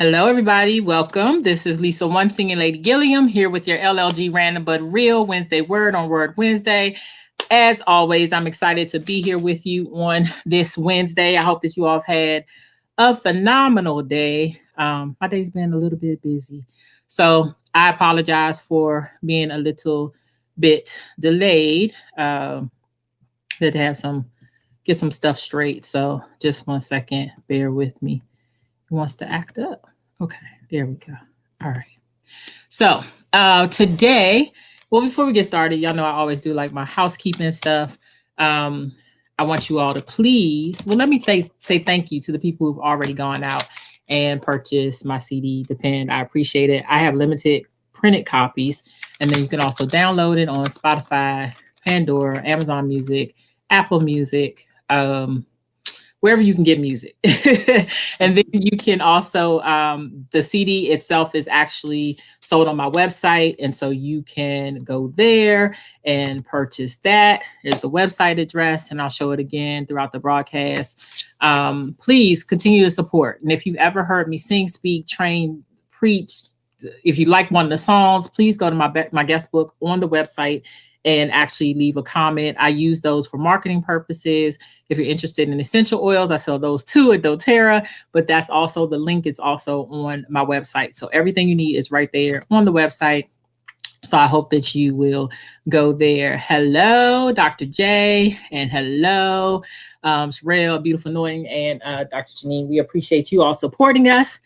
Hello, everybody. Welcome. This is Lisa, One Singing Lady Gilliam, here with your LLG Random But Real Wednesday Word on Word Wednesday. As always, I'm excited to be here with you on this Wednesday. I hope that you all have had a phenomenal day. My day's been a little bit busy, so I apologize for being a little bit delayed. Had to get some stuff straight. So just 1 second, bear with me. He wants to act up. Okay, there we go. All right. So today, well, before we get started, y'all know I always do like my housekeeping stuff. I want you all to please, well, let me say thank you to the people who've already gone out and purchased my CD, The Pen. I appreciate it. I have limited printed copies, and then you can also download it on Spotify, Pandora, Amazon Music, Apple Music, wherever you can get music. And then you can also, the CD itself is actually sold on my website. And so you can go there and purchase that. There's a website address, and I'll show it again throughout the broadcast. Please continue to support. And if you've ever heard me sing, speak, train, preach, if you like one of the songs, please go to my guest book on the website and actually leave a comment. I use those for marketing purposes. If you're interested in essential oils, I sell those too at doTERRA, but that's also the link. It's also on my website. So everything you need is right there on the website. So I hope that you will go there. Hello, Dr. J, and hello, Sherelle, Beautiful Anointing, and Dr. Janine. We appreciate you all supporting us.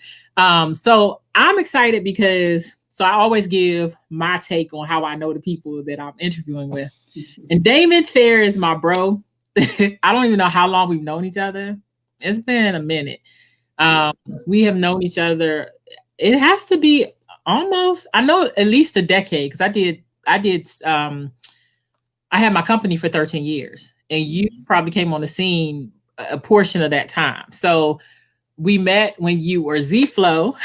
So I'm excited because I always give my take on how I know the people that I'm interviewing with. And Damon Fair is my bro. I don't even know how long we've known each other. It's been a minute. We have known each other. It has to be almost, I know at least a decade, because I had my company for 13 years, and you probably came on the scene a portion of that time. So we met when you were Z-Flow.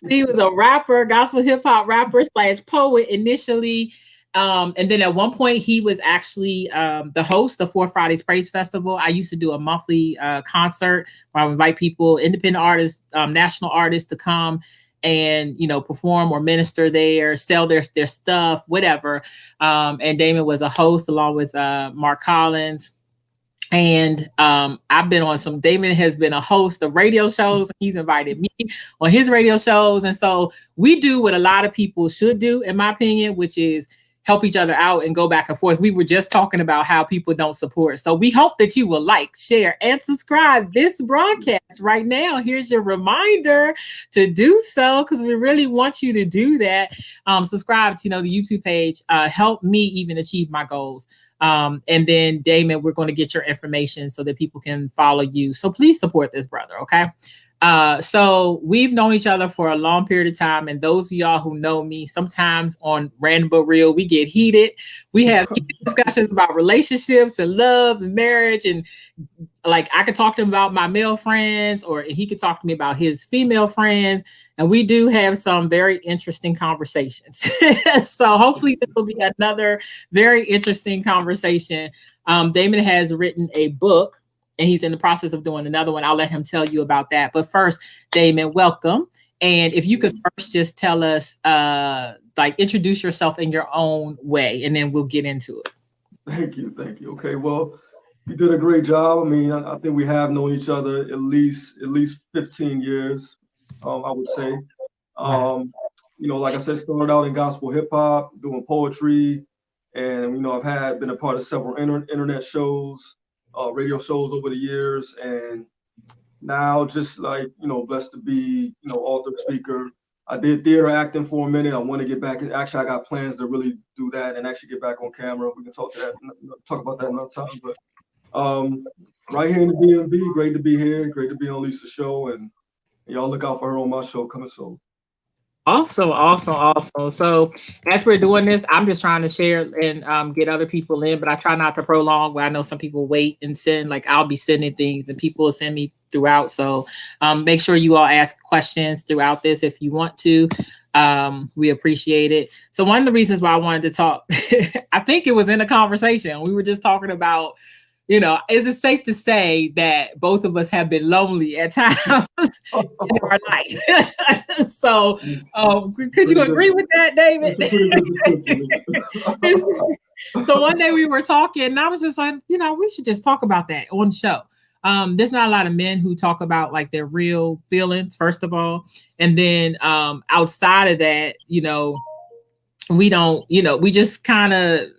He was a rapper, gospel hip hop rapper / poet initially. And then at one point he was actually the host of 4 Fridays Praise Festival. I used to do a monthly concert where I would invite people, independent artists, national artists, to come and, perform or minister there, sell their stuff, whatever. And Damon was a host along with Mark Collins. And I've been on Damon has been a host of radio shows. He's invited me on his radio shows. And so we do what a lot of people should do, in my opinion, which is help each other out and go back and forth. We were just talking about how people don't support. So we hope that you will like, share, and subscribe this broadcast right now. Here's your reminder to do so, because we really want you to do that. Subscribe to the YouTube page. Help me even achieve my goals. And then Damon, we're going to get your information so that people can follow you. So please support this brother. Okay. So we've known each other for a long period of time. And those of y'all who know me, sometimes on Random But Real, we get heated. We have discussions about relationships and love and marriage. And like, I could talk to him about my male friends, or he could talk to me about his female friends. And we do have some very interesting conversations. So hopefully this will be another very interesting conversation. Damon has written a book, and he's in the process of doing another one. I'll let him tell you about that. But first, Damon, welcome. And if you could first just tell us, introduce yourself in your own way, and then we'll get into it. Thank you. Okay, well, you did a great job. I mean, I think we have known each other at least 15 years, I would say. Like I said, started out in gospel hip hop, doing poetry, and I've been a part of several internet shows, radio shows over the years, and now just blessed to be author, speaker. I did theater acting for a minute. I want to get back. Actually, I got plans to really do that and actually get back on camera. We can talk about that another time. But right here in the DMV, great to be here. Great to be on Lisa's show, and y'all look out for her on my show coming soon. Awesome. So as we're doing this, I'm just trying to share and get other people in, but I try not to prolong. Where I know some people wait and send, like I'll be sending things and people will send me throughout. So make sure you all ask questions throughout this if you want to. We appreciate it. So one of the reasons why I wanted to talk, I think it was in a conversation. We were just talking about you know, is it safe to say that both of us have been lonely at times in our life? So, could you Pretty good. agree with that, David? That's a pretty good description. So one day we were talking, and I was just like, you know, we should just talk about that on the show. There's not a lot of men who talk about like their real feelings, first of all, and then outside of that, you know, we don't, you know, we just don't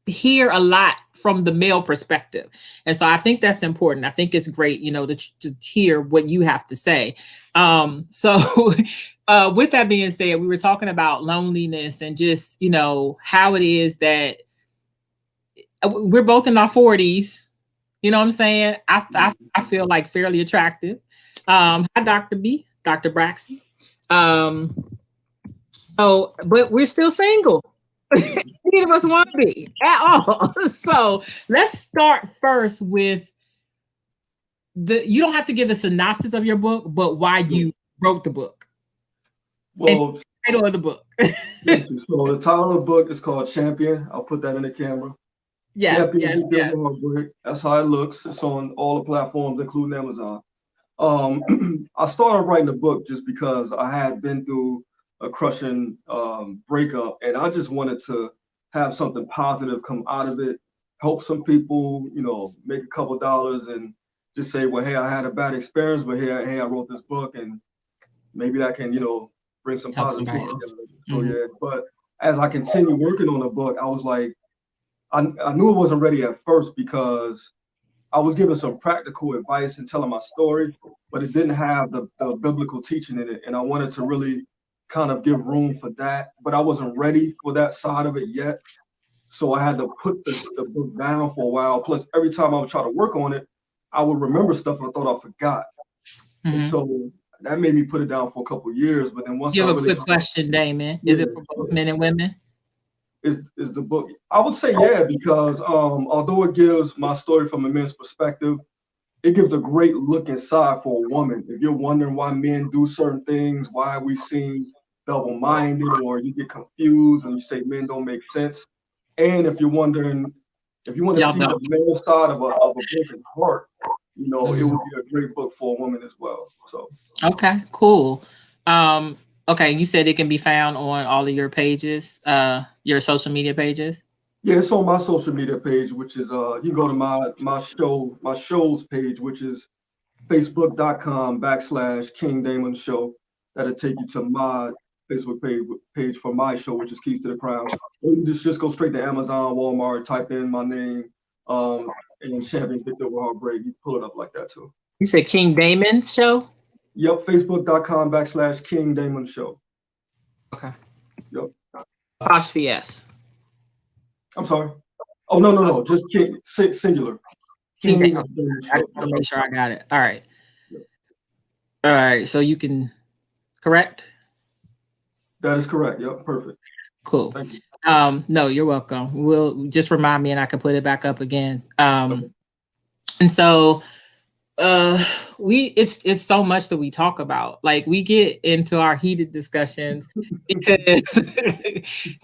hear a lot from the male perspective. And so I think that's important. I think it's great, you know, to hear what you have to say. So with that being said, we were talking about loneliness and just, you know, how it is that we're both in our 40s. You know what I'm saying? I feel like fairly attractive. Hi, Dr. B, Dr. Braxton. Um, so, but we're still single. Neither of us want to be at all. So let's start first with you don't have to give the synopsis of your book, but why you wrote the book. And Well, the title of the book. thank you. So the title of the book is called Champion. I'll put that in the camera. Yes, Champion yes, Victory yes. Over Heartbreak. That's how it looks. It's on all the platforms, including Amazon. I started writing the book just because I had been through a crushing breakup, and I just wanted to have something positive come out of it, help some people, you know, make a couple dollars, and just say, well, hey, I had a bad experience, but hey, I wrote this book, and maybe that can, you know, bring some Help positivity. somebody else. So Mhm. yeah, but as I continue working on the book, I was like, I knew it wasn't ready at first because I was giving some practical advice and telling my story, but it didn't have the biblical teaching in it. And I wanted to really kind of give room for that, but I wasn't ready for that side of it yet. So I had to put the book down for a while. Plus, every time I would try to work on it, I would remember stuff I thought I forgot. And Mhm. so that made me put it down for a couple of years. But then once You I have a really quick got my, question, Damon. Is it yeah, for both yeah, men and women? is the book. I would say yeah, because although it gives my story from a men's perspective, it gives a great look inside for a woman. If you're wondering why men do certain things, why we seem double-minded, or you get confused and you say men don't make sense, and if you're wondering, if you want to Y'all see don't. the male side of a broken heart, you know, it Mhm. would be a great book for a woman as well. So Okay, cool. Um, okay, you said it can be found on all of your pages, your social media pages. yeah, it's on my social media page, which is you can go to my show's page, which is facebook.com/King Damon Show. That'll take you to my Facebook page for my show, which is Keys to the Crown. Or you can just go straight to Amazon, Walmart, type in my name, and Champion Victor over Heartbreak. You pull it up like that too. You said King Damon's show? Yep, facebook.com/King Damon Show. Okay. Yep. Apostrophe S. I'm sorry. Oh no, just King singular. King King Damon. Damon I just Show. want to make sure I got it. All right. Yep. All right. So you can correct? That is correct. Yep, perfect. Cool. Thank you. No, you're welcome. We'll just remind me and I can put it back up again. Okay. And so uh it's so much that we talk about. Like we get into our heated discussions because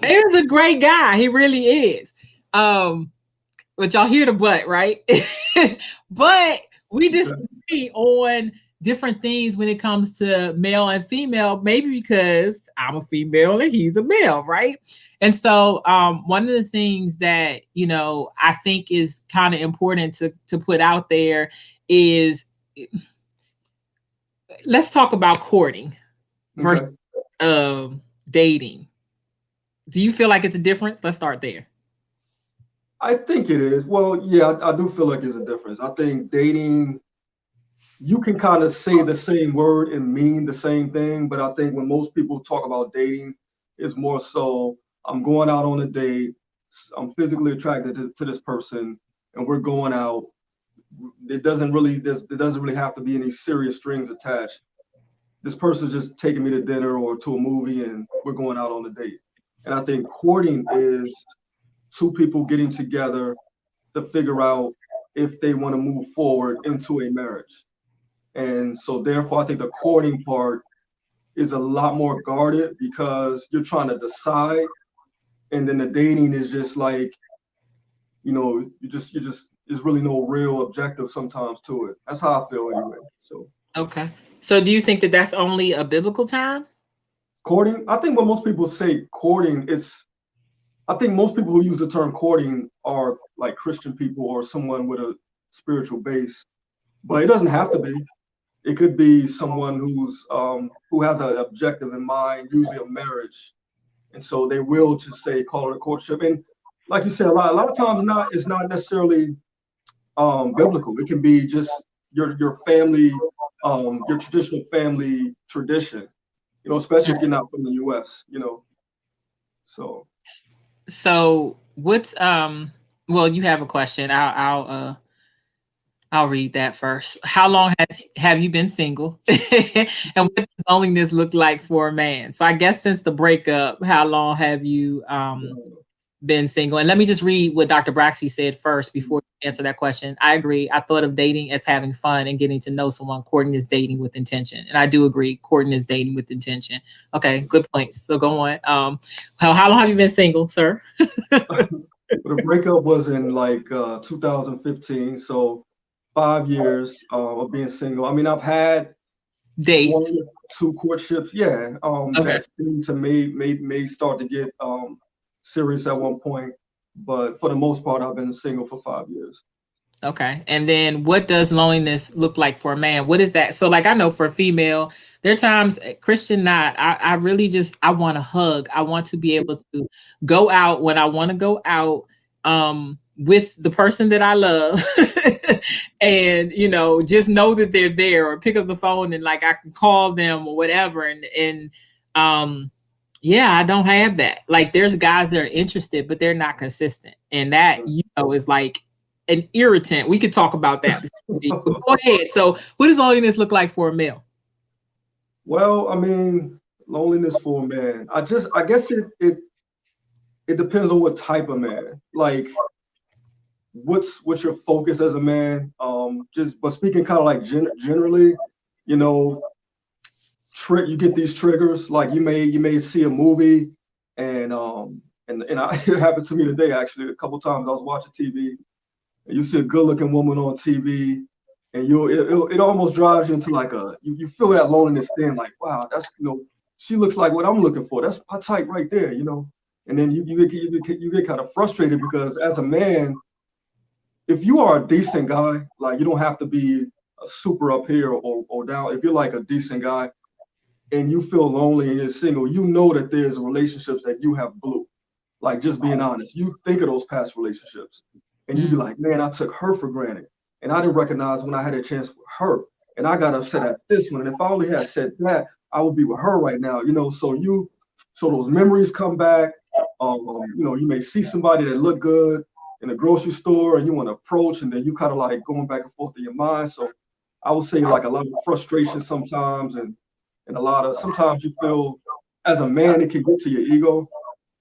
there's a great guy. He really is. But y'all hear the but, right? But we Okay. disagree on different things when it comes to male and female, maybe because I'm a female and he's a male, right? And so one of the things that, you know, I think is kind of important to put out there is let's talk about courting versus Okay. dating. Do you feel like it's a difference? Let's start there. I think it is. Well, yeah, I do feel like there's a difference. I think dating, you can kind of say the same word and mean the same thing, but I think when most people talk about dating, it's more so I'm going out on a date, I'm physically attracted to this person, and we're going out. It doesn't really have to be any serious strings attached. This person's just taking me to dinner or to a movie, and we're going out on a date. And I think courting is two people getting together to figure out if they want to move forward into a marriage. And so therefore I think the courting part is a lot more guarded because you're trying to decide, and then the dating is just like there's really no real objective sometimes to it. That's how I feel anyway. So Okay. So do you think that that's only a biblical term? courting, I think when most people say courting, I think most people who use the term courting are like Christian people or someone with a spiritual base, but it doesn't have to be. It could be someone who has an objective in mind, usually a marriage, and so they will just say call it a courtship. And like you said, a lot of times it's not necessarily biblical. It can be just your family, your traditional family tradition. Especially if you're not from the U.S. So. So what's well, you have a question. I'll read that first. How long have you been single? And what does loneliness look like for a man? So I guess since the breakup, how long have you been single? And let me just read what Dr. Braxey said first before you answer that question. I agree. I thought of dating as having fun and getting to know someone. Courting is dating with intention. And I do agree. Courting is dating with intention. Okay, good points. So go on. How long have you been single, sir? The breakup was in like 2015, so 5 years of being single. I mean, I've had one Dates. or two courtships, yeah, Okay. that seemed to may start to get serious at one point, but for the most part, I've been single for 5 years. Okay. And then what does loneliness look like for a man? What is that? So like I know for a female, there are times Christian not, I really just I want to hug. I want to be able to go out when I want to go out with the person that I love and just know that they're there or pick up the phone and like I can call them or whatever and um yeah, I don't have that. Like there's guys that are interested, but they're not consistent. And that, is like an irritant. We could talk about that. But go ahead. So what does loneliness look like for a male? Well, I mean, loneliness for a man. I guess it depends on what type of man. Like, what's your focus as a man? Just but speaking kind of like generally, you know, you get these triggers. Like you may see a movie, and it happened to me today actually. A couple times I was watching TV, and you see a good-looking woman on TV, and it almost drives you into like you feel that loneliness thing. Like, wow, that's she looks like what I'm looking for. That's my type right there. And then you get kind of frustrated because as a man, if you are a decent guy, like you don't have to be a super up here or down. If you're like a decent guy and you feel lonely and you're single, you know that there's relationships that you have blew. Like just being honest, you think of those past relationships and you be like, man, I took her for granted. And I didn't recognize when I had a chance with her. And I got upset at this one. And if I only had said that, I would be with her right now. So those memories come back. You may see somebody that look good in a grocery store and you want to approach, and then you kind of like going back and forth in your mind. So I would say like a lot of frustration sometimes, and a lot of sometimes you feel as a man it can get to your ego,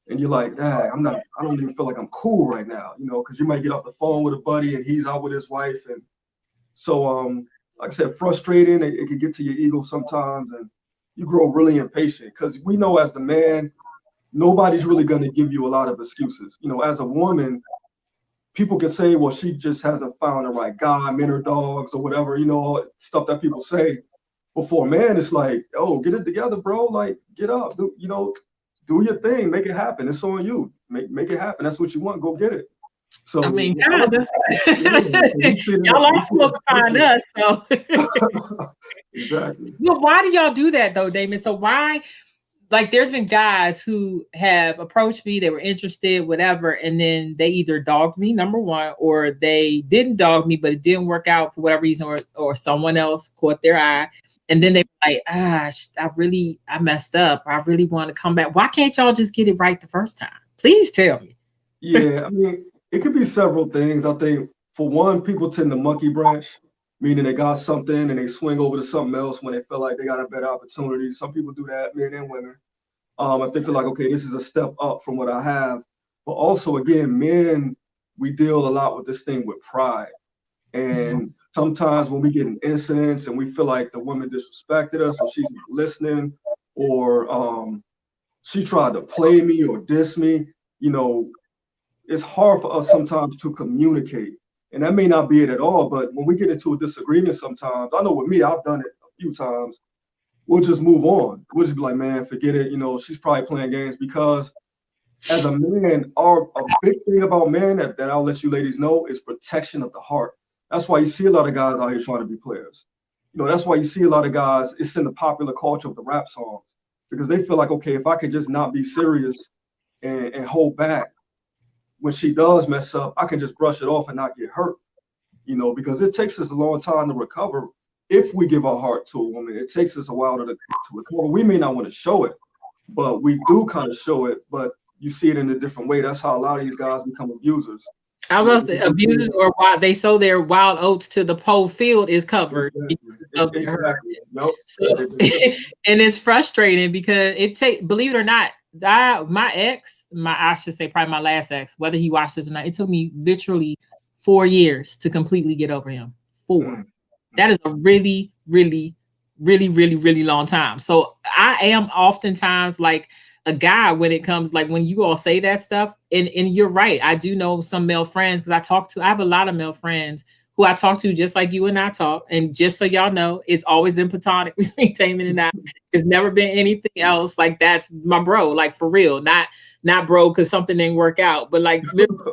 and you're like, dang, I don't even feel like I'm cool right now, because you might get off the phone with a buddy and he's out with his wife, and so like I said, frustrating. It can get to your ego sometimes, and you grow really impatient because we know as the man, nobody's really going to give you a lot of excuses. As a woman, people can say, well, she just hasn't found the right guy, men are dogs or whatever, stuff that people say. But for a man, it's like, oh, get it together, bro. Like, get up, do your thing, make it happen. It's on you. Make it happen. That's what you want. Go get it. I So mean, yeah, kinda. so Y'all are supposed to find us, so. Exactly. Well, why do y'all do that though, Damon? So why, like there's been guys who have approached me, they were interested, whatever, and then they either dogged me, number one, or they didn't dog me, but it didn't work out for whatever reason, or someone else caught their eye. And then they were like, I messed up. I really want to come back. Why can't y'all just get it right the first time? Please tell me. Yeah, I mean, it could be several things. I think for one, people tend to monkey branch, meaning they got something and they swing over to something else when they feel like they got a better opportunity. Some people do that, men and women. If they feel like, okay, this is a step up from what I have. But also, again, men, we deal a lot with this thing with pride. And sometimes when we get in incidents and we feel like the woman disrespected us or she's not listening or she tried to play me or diss me, you know, it's hard for us sometimes to communicate. And that may not be it at all, but when we get into a disagreement sometimes, I know with me, I've done it a few times, we'll just move on. We'll just be like, man, forget it. You know, she's probably playing games because as a man, a big thing about men that I'll let you ladies know is protection of the heart. That's why you see a lot of guys out here trying to be players. You know, that's why you see a lot of guys, it's in the popular culture of the rap songs, because they feel like, okay, if I could just not be serious and hold back, when she does mess up, I can just brush it off and not get hurt. You know, because it takes us a long time to recover. If we give our heart to a woman, it takes us a while to recover. We may not want to show it, but we do kind of show it, but you see it in a different way. That's how a lot of these guys become abusers. I was say abusers, or why they sow their wild oats to the whole field is covered. Exactly. Nope. So, and it's frustrating because believe it or not, I should say probably my last ex, whether he watched this or not, it took me literally 4 years to completely get over him. 4. That is a really, really, really, really, really long time. So I am oftentimes like a guy when it comes, like when you all say that stuff, and you're right. I do know some male friends because I have a lot of male friends who I talk to just like you and I talk. And just so y'all know, it's always been platonic between Damon and I. It's never been anything else. Like that's my bro, like for real, not bro because something didn't work out, but like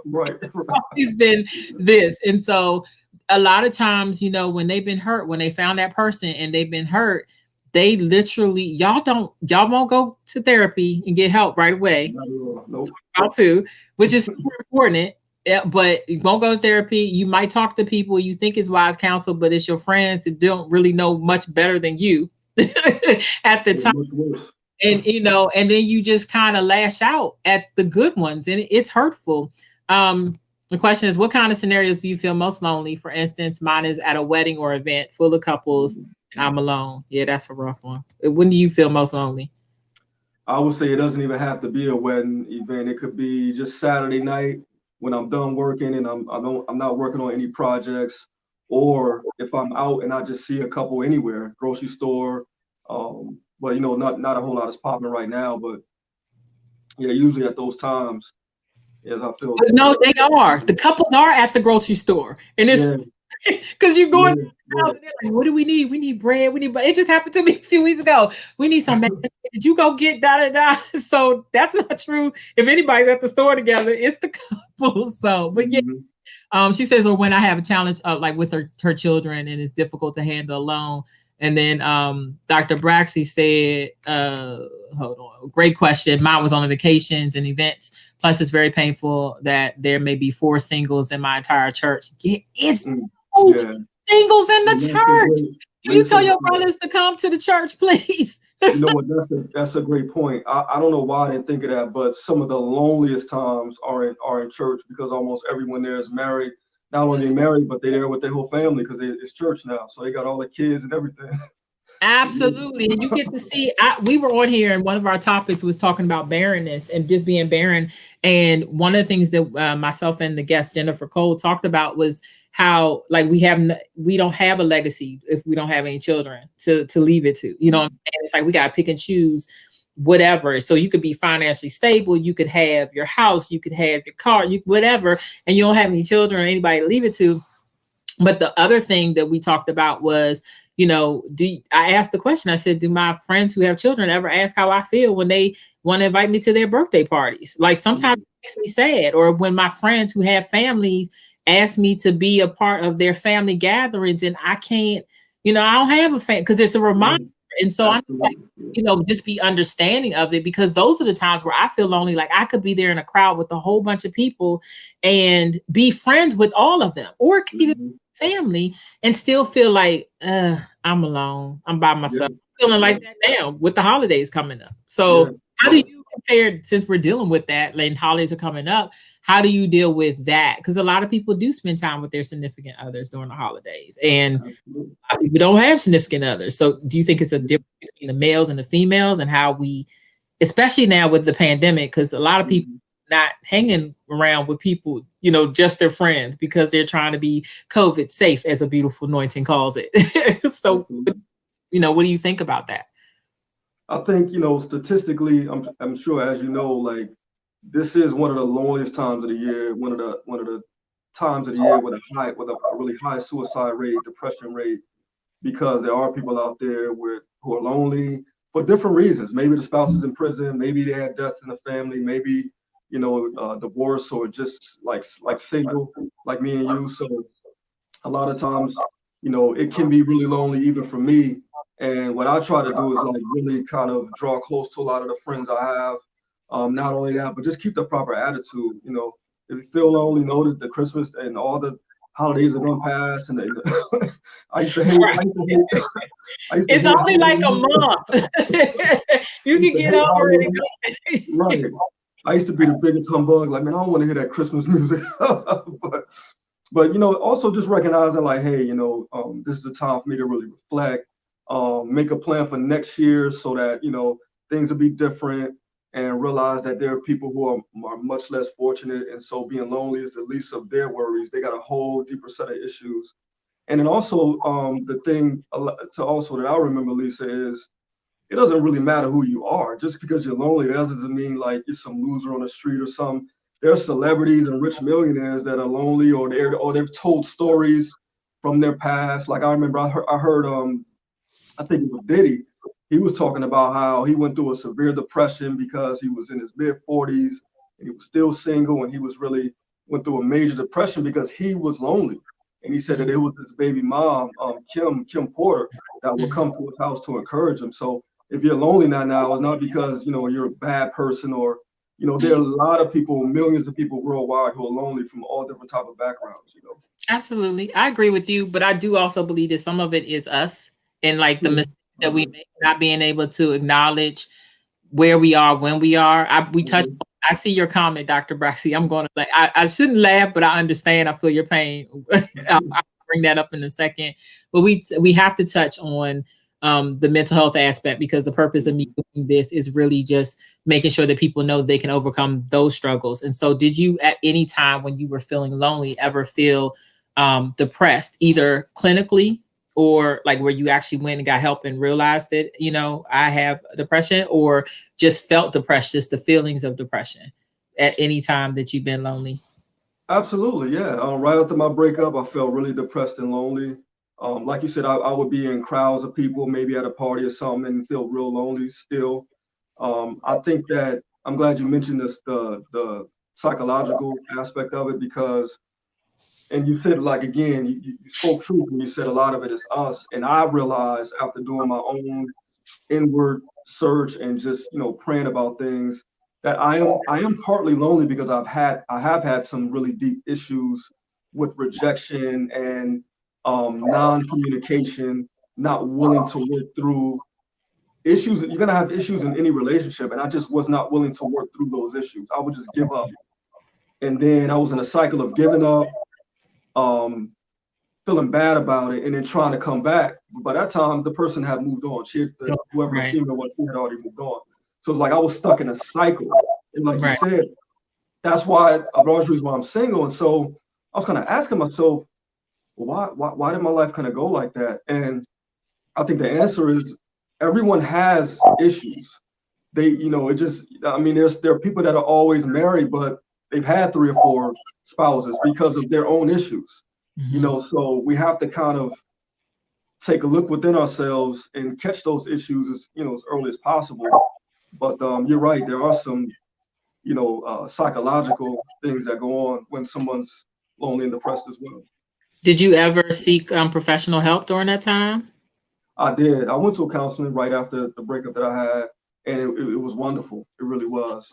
right. always been this. And so a lot of times, you know, when they've been hurt, when they found that person and they've been hurt, they literally, y'all won't go to therapy and get help right away. Nope. Too, which is super important. Yeah, but you won't go to therapy. You might talk to people you think is wise counsel, but it's your friends that don't really know much better than you at the time. And you know, and then you just kind of lash out at the good ones, and it's hurtful. The question is, what kind of scenarios do you feel most lonely? For instance, mine is at a wedding or event full of couples, and I'm alone. Yeah, that's a rough one. When do you feel most lonely? I would say it doesn't even have to be a wedding event. It could be just Saturday night when I'm done working and I'm not working on any projects, or if I'm out and I just see a couple anywhere, grocery store. But you know, not a whole lot is popping right now. But yeah, usually at those times, yeah, I feel. But no, they are. The couples are at the grocery store, and it's because you're going. Like, what do we need? We need bread. We need. But it just happened to me a few weeks ago. We need some. Did you go get da da da? So that's not true. If anybody's at the store together, it's the couple. So, but yeah. She says, or when I have a challenge, like with her children, and it's difficult to handle alone. And then Dr. Braxey said, hold on, great question. Mine was on vacations and events. Plus, it's very painful that there may be 4 singles in my entire church. It's singles in the church. Can you tell your brothers to come to the church, please? You know what? That's a great point. I don't know why I didn't think of that, but some of the loneliest times are in church because almost everyone there is married. Not only married, but they're there with their whole family because it's church now. So they got all the kids and everything. Absolutely. And you get to see, we were on here and one of our topics was talking about barrenness and just being barren. And one of the things that myself and the guest Jennifer Cole talked about was how like we don't have a legacy if we don't have any children to leave it to, you know, and it's like we got to pick and choose whatever. So you could be financially stable, you could have your house, you could have your car, whatever, and you don't have any children or anybody to leave it to. But the other thing that we talked about was, you know, I asked the question, I said, do my friends who have children ever ask how I feel when they want to invite me to their birthday parties? Like sometimes it makes me sad. Or when my friends who have family ask me to be a part of their family gatherings and I can't, you know, I don't have a family because it's a reminder. And so I'm just like, you know, just be understanding of it because those are the times where I feel lonely. Like I could be there in a crowd with a whole bunch of people and be friends with all of them or even family and still feel like I'm alone. I'm by myself. Feeling like that now with the holidays coming up. So how do you compare, since we're dealing with that and holidays are coming up, how do you deal with that? Because a lot of people do spend time with their significant others during the holidays and people don't have significant others. So do you think it's a difference between the males and the females and how we, especially now with the pandemic, because a lot of people not hanging around with people, you know, just their friends because they're trying to be COVID safe, as a beautiful anointing calls it. So, you know, what do you think about that? I think, you know, statistically, I'm sure, as you know, like this is one of the loneliest times of the year, one of the times of the year with a really high suicide rate, depression rate, because there are people out there who are lonely for different reasons. Maybe the spouse is in prison, maybe they had deaths in the family, maybe divorce, or just like single, like me and you. So a lot of times, it can be really lonely even for me. And what I try to do is like really kind of draw close to a lot of the friends I have. Not only that, but just keep the proper attitude. If you feel lonely, know that the Christmas and all the holidays are gonna pass. And I used to hate, I used to hate, I used to It's hate only like a Halloween. month. I You used can to get hate over Halloween. it. Right. I used to be the biggest humbug. Like, man, I don't want to hear that Christmas music. But also just recognizing like, hey, this is a time for me to really reflect, make a plan for next year so that things will be different, and realize that there are people who are much less fortunate, and so being lonely is the least of their worries. They got a whole deeper set of issues. And then also, the thing to also that I remember, Lisa, is it doesn't really matter who you are. Just because you're lonely, that doesn't mean like you're some loser on the street or some. There are celebrities and rich millionaires that are lonely, or they've told stories from their past. Like I remember, I heard I think it was Diddy. He was talking about how he went through a severe depression because he was in his mid 40s and he was still single, and he was really went through a major depression because he was lonely. And he said that it was his baby mom, Kim Porter, that would come to his house to encourage him. So if you're lonely now, it's not because you're a bad person, or there are a lot of people, millions of people worldwide who are lonely from all different type of backgrounds. Absolutely. I agree with you, but I do also believe that some of it is us and like the Yeah, mistakes I that we agree. make, not being able to acknowledge where we are when we are. We touched. Mhm. I see your comment, Dr. Braxy. I'm going to like. I shouldn't laugh, but I understand. I feel your pain. I'll bring that up in a second. But we have to touch on the mental health aspect, because the purpose of me doing this is really just making sure that people know they can overcome those struggles. And so, did you at any time when you were feeling lonely ever feel depressed, either clinically or like where you actually went and got help and realized that, I have depression, or just felt depressed, just the feelings of depression at any time that you've been lonely? Absolutely, yeah. Right after my breakup, I felt really depressed and lonely. Like you said, I would be in crowds of people, maybe at a party or something, and feel real lonely still. I think that I'm glad you mentioned this, the psychological aspect of it, because, and you said, like, again, you spoke truth when you said a lot of it is us. And I realized after doing my own inward search and just praying about things, that I am partly lonely because I have had some really deep issues with rejection and non-communication, not willing to work through issues. You're gonna have issues in any relationship, and I just was not willing to work through those issues. I would just give up, and then I was in a cycle of giving up, um, feeling bad about it, and then trying to come back. By that time, the person had moved on. Whoever the Right, female was, she had already moved on. So it's like I was stuck in a cycle. And like you right. said, that's why a large reason why I'm single. And so I was kind of asking myself, well, why did my life kind of go like that? And I think the answer is everyone has issues. It just, I mean, there are people that are always married, but they've had 3 or 4 spouses because of their own issues. Mhm. So we have to kind of take a look within ourselves and catch those issues as early as possible. But you're right, there are some psychological things that go on when someone's lonely and depressed as well. Did you ever seek professional help during that time? I did. I went to a counseling right after the breakup that I had, and it was wonderful. It really was.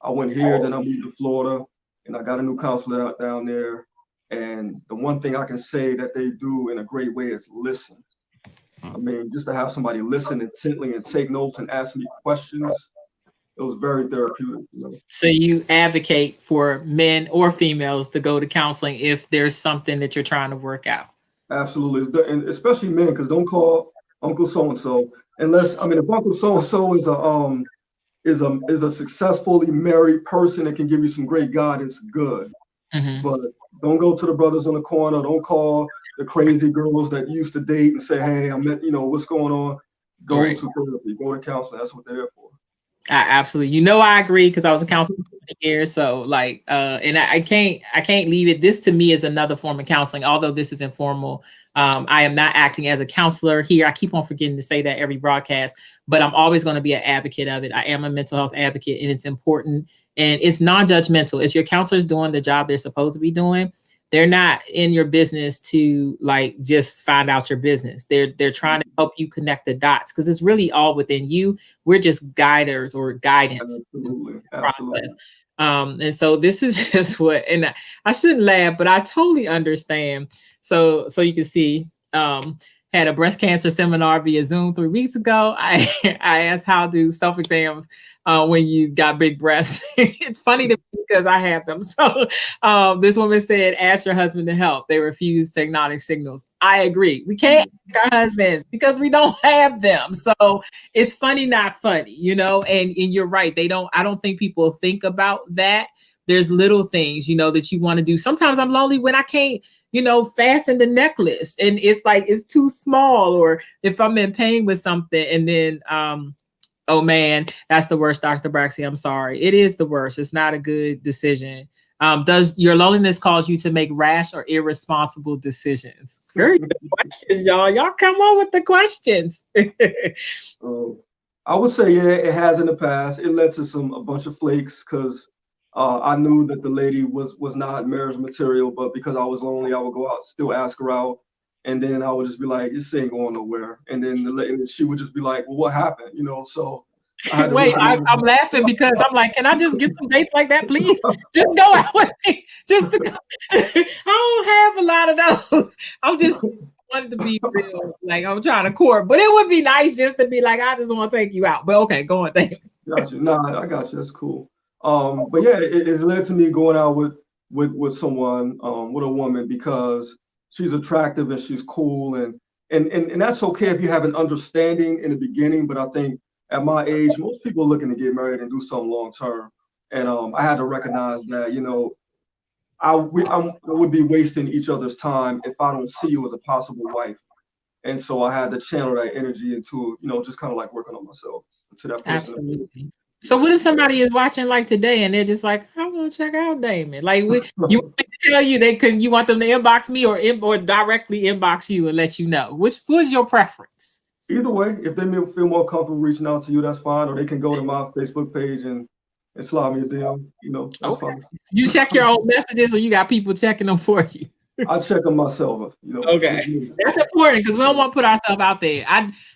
I went here, then I moved to Florida, and I got a new counselor down there. And the one thing I can say that they do in a great way is listen. I mean, just to have somebody listen intently and take notes and ask me questions, it was very therapeutic. So you advocate for men or females to go to counseling if there's something that you're trying to work out. Absolutely. And especially men, because don't call Uncle so and so unless, I mean, if Uncle so and so is a successfully married person that can give you some great guidance, good. Hmm. But don't go to the brothers on the corner. Don't call the crazy girls that you used to date and say, hey, I met, what's going on? Go Right. to therapy, go to counseling. That's what they're there for. Absolutely. I agree because I was a counselor for 20 years. So like, and I can't leave it. This to me is another form of counseling, although this is informal. I am not acting as a counselor here. I keep on forgetting to say that every broadcast, but I'm always going to be an advocate of it. I am a mental health advocate and it's important and it's non-judgmental. If your counselor is doing the job they're supposed to be doing, they're not in your business to like just find out your business. They're trying to help you connect the dots because it's really all within you. We're just guiders or guidance Absolutely, absolutely. process. And so this is just what, and I shouldn't laugh, but I totally understand. So you can see, had a breast cancer seminar via Zoom 3 weeks ago. I I asked how do self exams when you got big breasts. It's funny to me because I have them. So this woman said, ask your husband to help. They refuse to acknowledge signals. I agree. We can't ask our husbands because we don't have them. So it's funny, not funny, and you're right. I don't think people think about that. There's little things, that you want to do. Sometimes I'm lonely when I can't, fasten the necklace and it's like, it's too small, or if I'm in pain with something and then, oh man, that's the worst, Dr. Braxy. I'm sorry. It is the worst. It's not a good decision. Does your loneliness cause you to make rash or irresponsible decisions? Very good questions, y'all. Y'all come on with the questions. I would say, yeah, it has in the past. It led to a bunch of flakes because I knew that the lady was not marriage material, but because I was lonely, I would go out, still ask her out, and then I would just be like, "This ain't going nowhere." And then and she would just be like, "Well, what happened?" So I had to Wait, I'm recognize. laughing because I'm like, can I just get some dates like that, please? Just go out with me. Just to go. I don't have a lot of those. I'm just wanted to be real. Like I'm trying to court, but it would be nice just to be like, I just want to take you out. But okay, go on. Thank you. Got you. Nah, I got you. That's cool. But yeah, it led to me going out with someone, with a woman because she's attractive and she's cool and that's okay if you have an understanding in the beginning. But I think at my age, most people are looking to get married and do something long term. And I had to recognize that, I would be wasting each other's time if I don't see you as a possible wife. And so I had to channel that energy into, just kind of like working on myself to that person. Absolutely. So Yeah. what if somebody is watching like today and they're just like, I want to check out Damon? Like you want me to tell you you want them to inbox me or directly inbox you and let you know. Which was your preference? Either way, if they feel more comfortable reaching out to you, that's fine. Or they can go to my Facebook page and slide me a DM. That's Okay. fine. You check your own messages or you got people checking them for you? I check them myself. Okay. Just me. That's important because we don't want to put ourselves out there.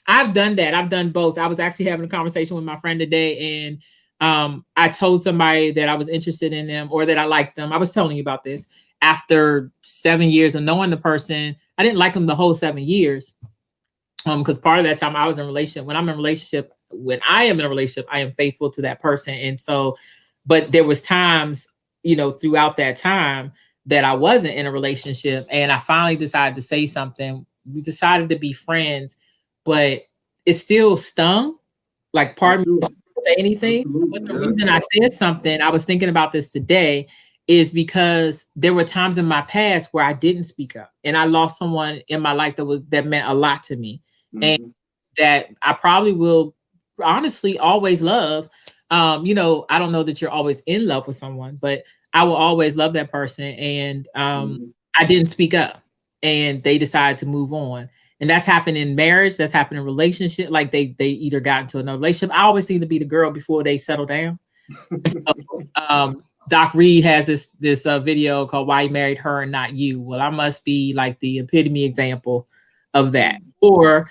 I've done that. I've done both. I was actually having a conversation with my friend today and I told somebody that I was interested in them or that I liked them. I was telling you about this after 7 years of knowing the person. I didn't like them the whole 7 years. Because part of that time I was in a relationship. When I am in a relationship, I am faithful to that person. And so, but there was times, throughout that time that I wasn't in a relationship and I finally decided to say something. We decided to be friends, but it still stung. Like part of me didn't say anything. But Absolutely. the Yeah. reason I said something, I was thinking about this today, is because there were times in my past where I didn't speak up and I lost someone in my life that meant a lot to me. And Mm-hmm. that I probably will honestly always love. I don't know that you're always in love with someone, but I will always love that person. And Mm-hmm. I didn't speak up and they decided to move on. And that's happened in marriage, that's happened in relationship. Like they either got into another relationship. I always seem to be the girl before they settle down. So, Doc Reed has this video called "Why You Married Her and Not You." Well, I must be like the epitome example of that. Or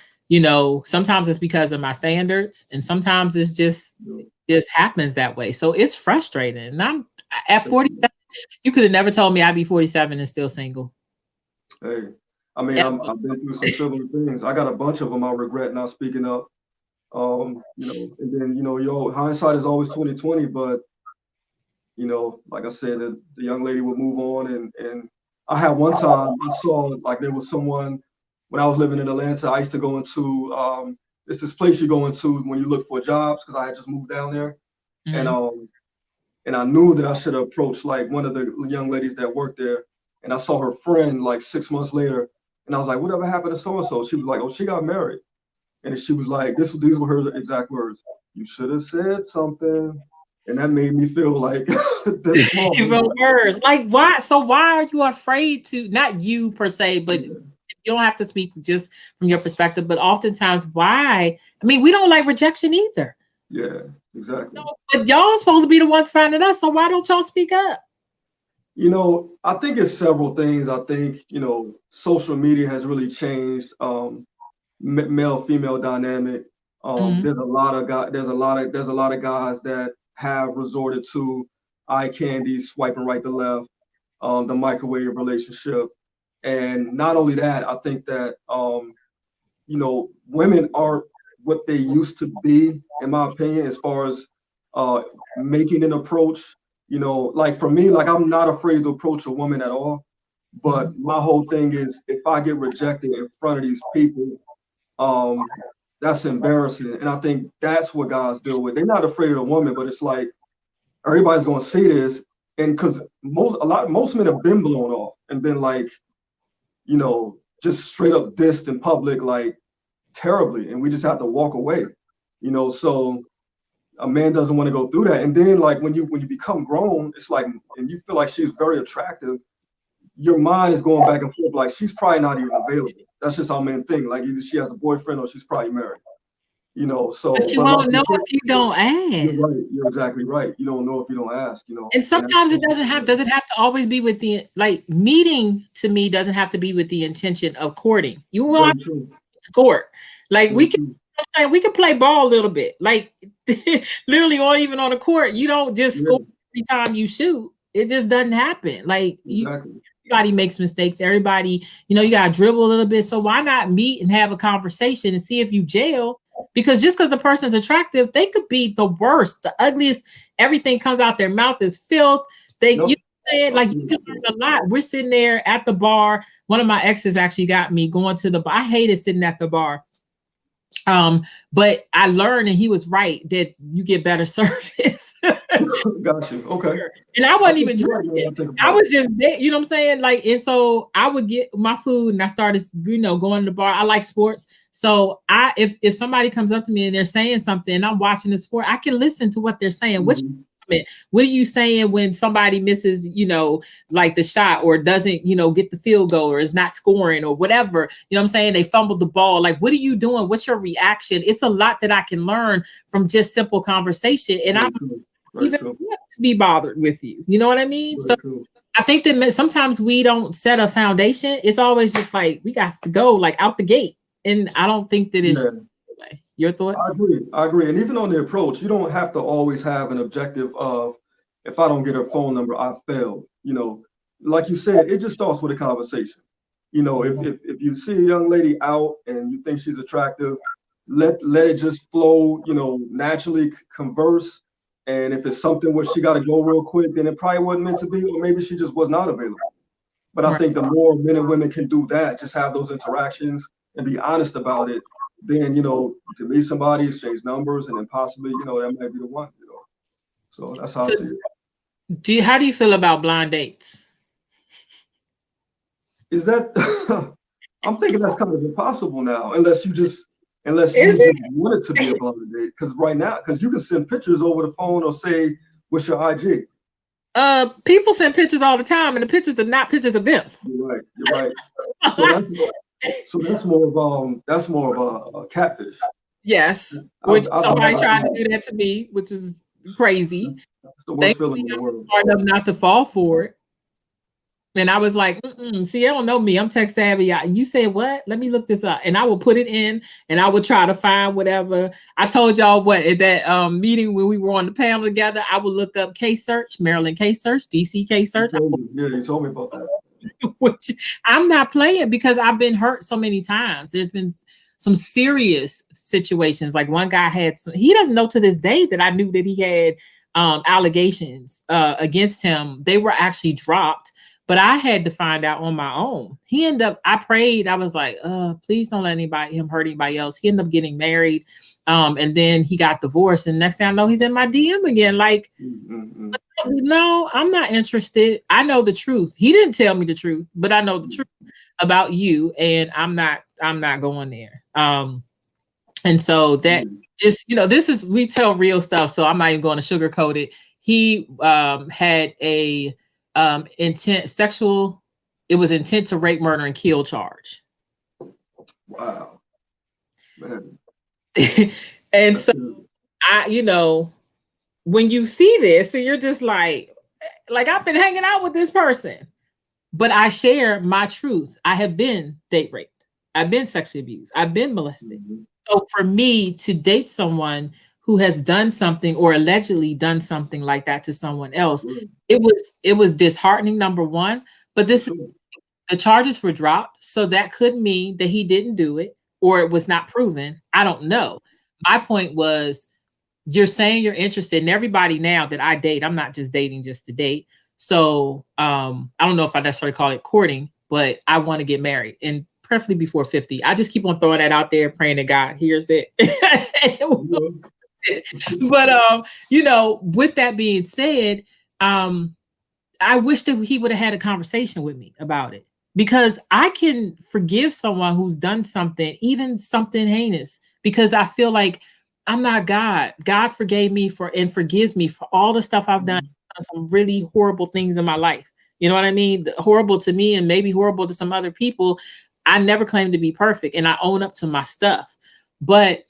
sometimes it's because of my standards, and sometimes it's just happens that way. So it's frustrating. And I'm at 47. You could have never told me I'd be 47 and still single. Hey, I mean, I've been through some similar things. I got a bunch of them I regret not speaking up. And then hindsight is always 2020, but like I said, the young lady would move on, and I had one time I saw like there was someone when I was living in Atlanta. I used to go into it's this place you go into when you look for jobs because I had just moved down there, and Mhm. and I knew that I should have approached like one of the young ladies that worked there, and I saw her friend like 6 months later, and I was like, whatever happened to so and so? She was like, oh, she got married, and she was like, these were her exact words. you should have said something. And that made me feel like this small. Even worse. Like, why? So why are you afraid to, not you per se, but Yeah, you don't have to speak just from your perspective, but oftentimes why? I mean, we don't like rejection either. yeah, So, exactly. but y'all supposed to be the ones finding us. So why don't y'all speak up? I think it's several things. I think, social media has really changed male female dynamic. Mhm. There's a lot of guys that have resorted to eye candy, swiping right to left, the microwave relationship. And not only that, I think that women aren't what they used to be, in my opinion, as far as uh, making an approach. Like for me, like I'm not afraid to approach a woman at all. But Mhm. my whole thing is if I get rejected in front of these people, um, that's embarrassing. And I think that's what guys deal with. They're not afraid of a woman, but it's like everybody's gonna see this. And because most men have been blown off and been like, just straight up dissed in public, like terribly, and we just have to walk away. So a man doesn't want to go through that. And then like when you become grown, it's like, and you feel like she's very attractive, your mind is going back and forth like she's probably not even available. That's just how men think. Like either she has a boyfriend or she's probably married. So But you but like won't you know said, if you don't you're ask. right. You're exactly right. You don't know if you don't ask, And and that's sometimes it doesn't have, does it have to always be with the, like, meeting to me doesn't have to be with the intention of courting. You won't very have true. to court. Like we Very can, true. I'm saying we can play ball a little bit. Like literally or even on the court. You don't just score Yeah, every time you shoot. It just doesn't happen. Like you, exactly. everybody makes mistakes. Everybody, you gotta dribble a little bit. So why not meet and have a conversation and see if you jail? Because just because a person's attractive, they could be the worst, the ugliest. Everything comes out their mouth is filth. They, Yep. like you can learn a lot. We're sitting there at the bar. One of my exes actually got me going to the bar. I hated sitting at the bar. Um, but I learned, and he was right, that you get better service. Got you. Okay. And I I wasn't think even you're right now drinking. when I think I about it. was just there, you know what I'm saying? Like, and so I would get my food and I started, going to the bar. I like sports. So if somebody comes up to me and they're saying something and I'm watching the sport, I can listen to what they're saying. Mhm. What are you saying when somebody misses, like the shot, or doesn't, get the field goal, or is not scoring, or whatever? You know what I'm saying? They fumbled the ball. Like, what are you doing? What's your reaction? It's a lot that I can learn from just simple conversation. And I'm Very true. Very even true. want to be bothered with you. You know what I mean? So Very true. I think that sometimes we don't set a foundation. It's always just like we got to go like out the gate. And I don't think that it's Yeah. the way. Your I thoughts? agree. I agree. And even on the approach, you don't have to always have an objective of if I don't get her phone number, I failed. Like you said, it just starts with a conversation. If you see a young lady out and you think she's attractive, let it just flow, naturally converse. And if it's something where she got to go real quick, then it probably wasn't meant to be, or maybe she just was not available. But I Right. think the more men and women can do that, just have those interactions and be honest about it, then you can meet somebody, exchange numbers, and then possibly, that might be the one. So that's how So I see it. how do you feel about blind dates? Is that I'm thinking that's kind of impossible now, unless you Is just it? want it to be a blind date. Because right now, because you can send pictures over the phone or say, what's your IG? People send pictures all the time, and the pictures are not pictures of them. You're right. You're right. So that's more of a catfish. Yes, which I've been somebody guilty tried of to that. do that to me, which is crazy. That's the worst feeling Thankfully, in the I was world. smart enough not to fall for it. And I was like, see, I don't know me. I'm tech savvy. You said what? Let me look this up. And I will put it in and I would try to find whatever. I told y'all what at that meeting when we were on the panel together, I would look up case search, Maryland case search, DC case You search. told me. Yeah, you told me about that. Which I'm not playing because I've been hurt so many times. There's been some serious situations. Like one guy he doesn't know to this day that I knew that he had allegations against him. They were actually dropped, but I had to find out on my own. I prayed. I was like, please don't let him hurt anybody else. He ended up getting married. And then he got divorced. And next thing I know, he's in my DM again. Like, Mm-mm. no, I'm not interested. I know the truth. He didn't tell me the truth, but I know the truth about you, and I'm not going there. And so that Mm. just, this is, we tell real stuff. So I'm not even going to sugarcoat it. He had a intent sexual, it was intent to rape, murder, and kill charge. Wow, man. And That's so good. when you see this, and you're just like I've been hanging out with this person, but I share my truth. I have been date raped. I've been sexually abused. I've been molested. Mm-hmm. So for me to date someone who has done something or allegedly done something like that to someone else, Good. it was disheartening, number one. But For this sure. the charges were dropped, so that could mean that he didn't do it or it was not proven. I don't know. My point was, you're saying you're interested in everybody now that I date. I'm not just dating just to date. So I don't know if I necessarily call it courting, but I want to get married and preferably before 50. I just keep on throwing that out there, praying that God hears it. Yeah. But with that being said, um, I wish that he would have had a conversation with me about it, because I can forgive someone who's done something, even something heinous, because I feel like I'm not God. God forgave me for and forgives me for all the stuff I've done, Mhm. some really horrible things in my life. You know what I mean? Horrible to me and maybe horrible to some other people. I never claimed to be perfect and I own up to my stuff. But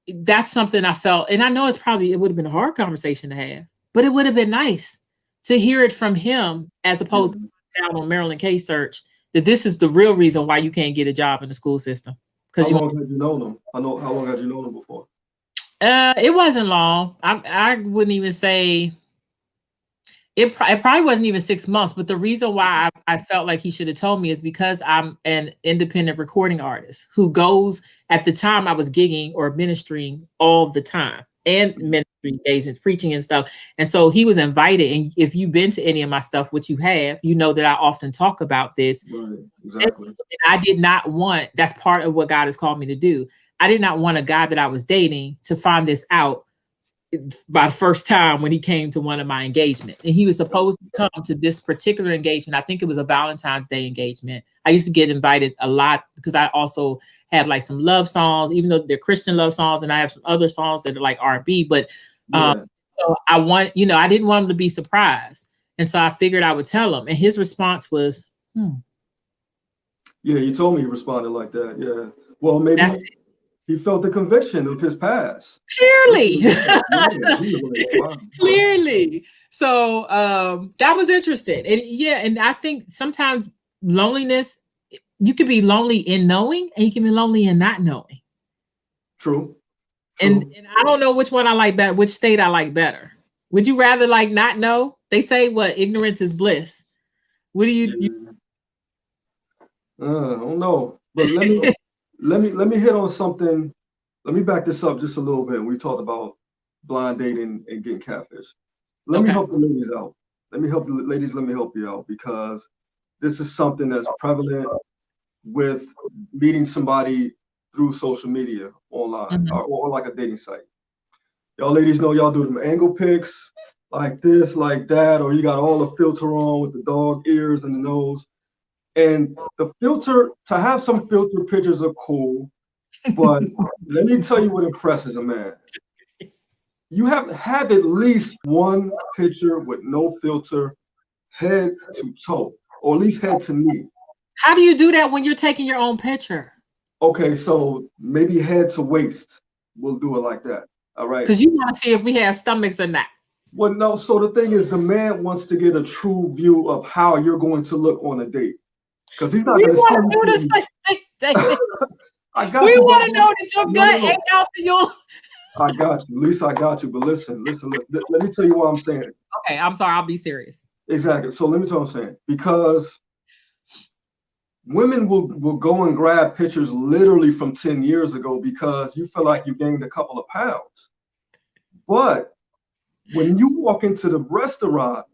that's something I felt, and I know it would have been a hard conversation to have, but it would have been nice to hear it from him as opposed Yeah. to out on Maryland Case Search that this is the real reason why you can't get a job in the school system. How Because long had you known him? I know. How long had you known him before? it wasn't long. I wouldn't even say it probably wasn't even 6 months, but the reason why I felt like he should have told me is because I'm an independent recording artist who goes, at the time I was gigging or ministering all the time and Mhm. ministry engagements, preaching and stuff. And so he was invited. And if you've been to any of my stuff, which you have, you know that I often talk about this. Right. And Exactly. I did not want, that's part of what God has called me to do. I did not want a guy that I was dating to find this out by the first time when he came to one of my engagements. And he was supposed to come to this particular engagement. I think it was a Valentine's Day engagement. I used to get invited a lot because I also have like some love songs, even though they're Christian love songs, and I have some other songs that are like R&B. But um, Yeah. so I didn't want him to be surprised. And so I figured I would tell him. And his response was, Yeah. You told me he responded like that. Yeah. Well, that's maybe he felt the conviction of his past. That's clearly. what it was. Yeah. He was like, wow. Clearly. So that was interesting. And yeah, and I think sometimes loneliness, you can be lonely in knowing and you can be lonely in not knowing. True. And True. and I don't know which one I like better, which state I like better. Would you rather like not know? They say what ignorance is bliss. What do you Yeah. I don't know. But let me hit on something. Let me back this up just a little bit. We talked about blind dating and getting catfish. Let me okay. help the ladies out. Let me help the ladies. Let me help you out because this is something that's prevalent with meeting somebody through social media online Mhm. or like a dating site. Y'all ladies know y'all do them angle pics like this, like that, or you got all the filter on with the dog ears and the nose. And the filter, to have some filter pictures are cool, but let me tell you what impresses a man. You have at least one picture with no filter, head to toe, or at least head to knee. How do you do that when you're taking your own picture? Okay, so maybe head to waist. We'll do it like that. All right. Because you want to see if we have stomachs or not. Well, no, so the thing is, the man wants to get a true view of how you're going to look on a date. Because he's not We going to see want to you do the sitting. same thing. I got We you, but want to know that your no, no, gut ain't no. out to your. I got you. At least I got you. But listen, listen, listen. Let me tell you what I'm saying. Okay, I'm sorry. I'll be serious. Exactly. So let me tell you what I'm saying. Because women will go and grab pictures literally from 10 years ago because you feel like you gained a couple of pounds. But when you walk into the restaurant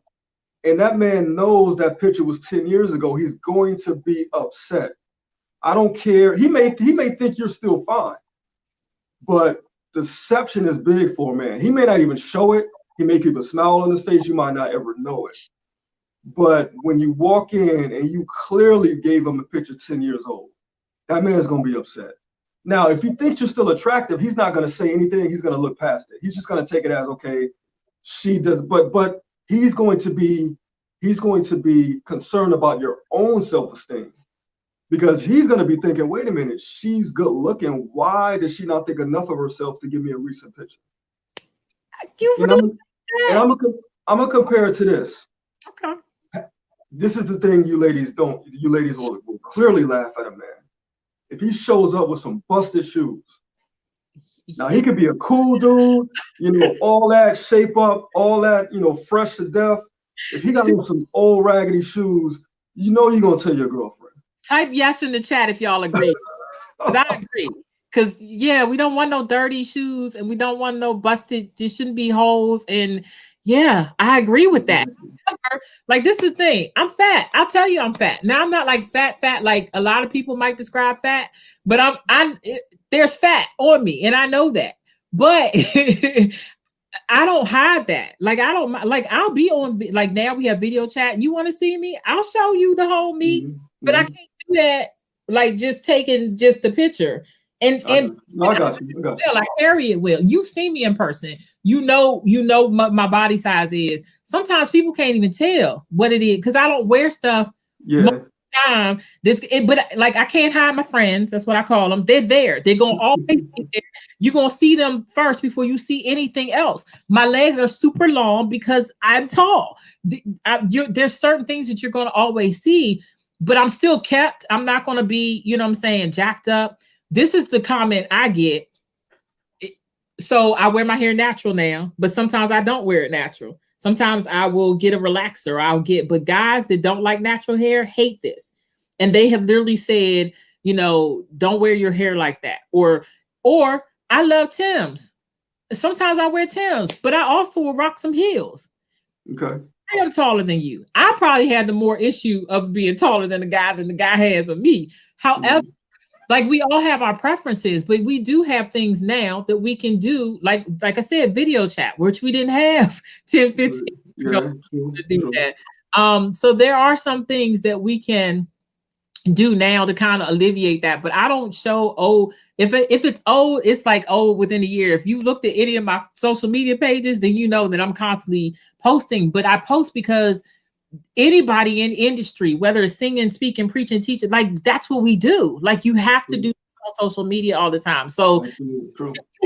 and that man knows that picture was 10 years ago, he's going to be upset. I don't care. He may think you're still fine, but deception is big for a man. He may not even show it. He may keep a smile on his face. You might not ever know it. But when you walk in and you clearly gave him a picture 10 years old, that man's gonna be upset. Now, if he thinks you're still attractive, he's not going to say anything. He's going to look past it. He's just going to take it as, okay, she does. But he's going to be concerned about your own self-esteem, because he's going to be thinking, wait a minute, she's good looking. Why does she not think enough of herself to give me a recent picture? I'm gonna compare it to this. Okay. This is the thing you ladies will clearly laugh at a man. If he shows up with some busted shoes, now he could be a cool dude, all that shape up, all that, fresh to death. If he got on some old raggedy shoes, you're gonna tell your girlfriend. Type yes in the chat if y'all agree. Because I agree. Because yeah, we don't want no dirty shoes, and we don't want no busted. There shouldn't be holes. And yeah, I agree with that. Like, this is the thing. I'm fat. I'll tell you I'm fat. Now, I'm not like fat like a lot of people might describe fat, but there's fat on me, and I know that. But I don't hide that. Like, I don't like, I'll be on, like, now we have video chat. You want to see me? I'll show you the whole me, but I can't do that. Like, just taking just the picture. And I got you. Like, Harriet will. You've seen me in person. You know my body size is. Sometimes people can't even tell what it is because I don't wear stuff. Yeah. Time. But like, I can't hide my friends. That's what I call them. They're there. They're gonna always be there. You're gonna see them first before you see anything else. My legs are super long because I'm tall. There's certain things that you're gonna always see, but I'm still kept. I'm not gonna be, jacked up. This is the comment I get. So I wear my hair natural now, but sometimes I don't wear it natural. Sometimes I will get a relaxer. But guys that don't like natural hair hate this. And they have literally said, don't wear your hair like that. Or I love Timbs. Sometimes I wear Timbs, but I also will rock some heels. Okay. I am taller than you. I probably had the more issue of being taller than the guy has of me. However, like, we all have our preferences, but we do have things now that we can do, like I said, video chat, which we didn't have 10, 15 years ago to do that. So there are some things that we can do now to kind of alleviate that, but I don't show if it's old, it's like old within a year. If you looked at any of my social media pages, then you know that I'm constantly posting, but I post because anybody in industry, whether it's singing, speaking, preaching, teaching, like, that's what we do. Like, you have to do on social media all the time. So you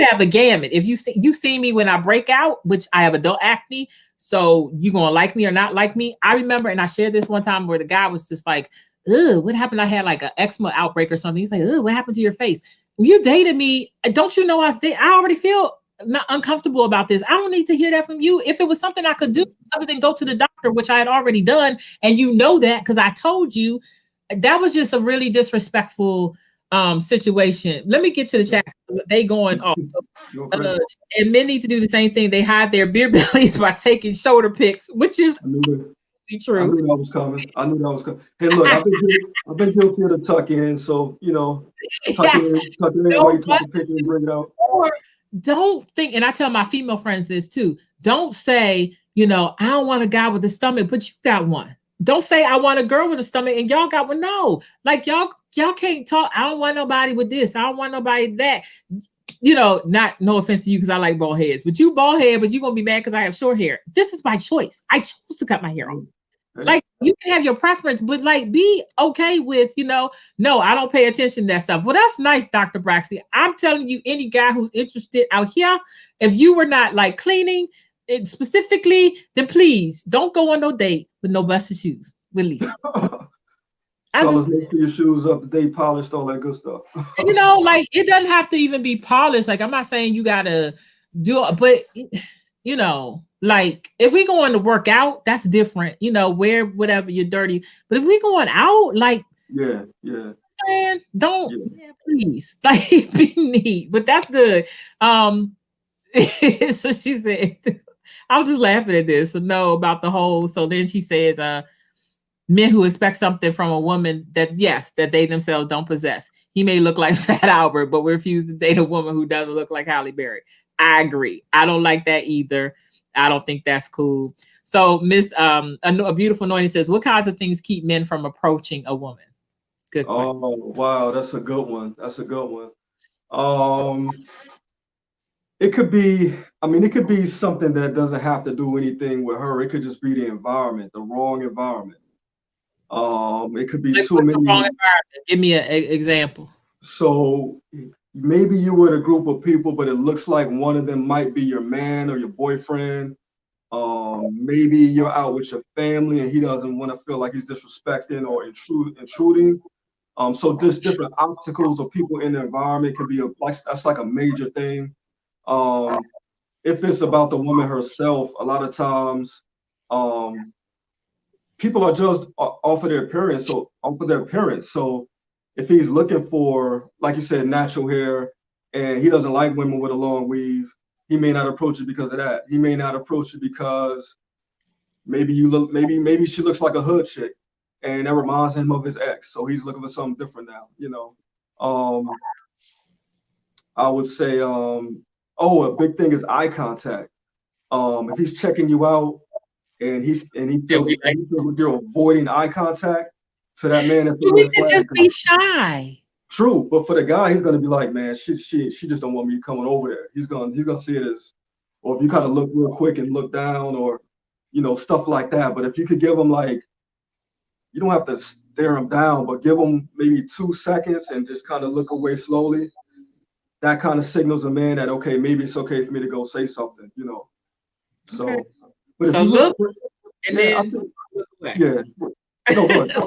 have a gamut. If you see me when I break out, which I have adult acne, so you gonna like me or not like me. I remember, and I shared this one time where the guy was just like, ugh, what happened? I had like an eczema outbreak or something. He's like, ugh, what happened to your face? You dated me. Don't you know I already feel not uncomfortable about this. I don't need to hear that from you. If it was something I could do other than go to the doctor, which I had already done, and that because I told you, that was just a really disrespectful situation. Let me get to the chat. They going off. And men need to do the same thing. They hide their beer bellies by taking shoulder pics, which is true. I knew that was coming. Hey, look, I've been guilty of the tuck in, so tuck in while you take the picture and bring it out. Or don't think, and I tell my female friends this too, don't say, I don't want a guy with a stomach, but you got one. Don't say I want a girl with a stomach and y'all got one. No, like, y'all can't talk. I don't want nobody with this. I don't want nobody that. No offense to you because I like bald heads, but you bald head, but you're gonna be mad because I have short hair. This is my choice. I chose to cut my hair off. Like, you can have your preference, but like, be okay with, no, I don't pay attention to that stuff. Well, that's nice, Dr. Braxley. I'm telling you, any guy who's interested out here, if you were not like cleaning it specifically, then please don't go on no date with no busted shoes with Lisa. Fellas, make sure your shoes up to date, polished, all that good stuff. Like, it doesn't have to even be polished. Like, I'm not saying you gotta do it, but like, if we going to work out, that's different. Wear whatever, you're dirty. But if we going out, like, saying, don't, please, like, be neat. But that's good. So she said, I was just laughing at this. So no, about the whole. So then she says, men who expect something from a woman that they themselves don't possess. He may look like Fat Albert, but refuse to date a woman who doesn't look like Halle Berry. I agree. I don't like that either. I don't think that's cool. So Miss a beautiful anointing says, what kinds of things keep men from approaching a woman? Good question. Oh, wow, that's a good one. Um, it could be, I mean, it could be something that doesn't have to do anything with her. It could just be the environment, the wrong environment. It could be Like, too what's the wrong many. environment? Give me an example. So maybe you were in a group of people, but it looks like one of them might be your man or your boyfriend. Maybe you're out with your family and he doesn't want to feel like he's disrespecting or intruding. So there's different obstacles or people in the environment can be like that's like a major thing. Um, if it's about the woman herself, a lot of times um, people are judged off of their appearance. So off of their appearance. So if he's looking for, like you said, natural hair, and he doesn't like women with a long weave, he may not approach it because of that. He may not approach it because maybe she looks like a hood chick, and that reminds him of his ex. So he's looking for something different now. Um, I would say, oh, a big thing is eye contact. If he's checking you out and he She'll feels be like, and he feels like you're avoiding eye contact, to that man, that's a we red could flag. just be shy. True, but for the guy, he's gonna be like, man, she just don't want me coming over there. He's gonna see it as, or if you kind of look real quick and look down, or stuff like that. But if you could give him like, you don't have to stare him down, but give him maybe 2 seconds and just kind of look away slowly. That kind of signals a man that, okay, maybe it's okay for me to go say something. Okay. So, but if So you look, look, and yeah, I then think, look away. yeah, no, go ahead.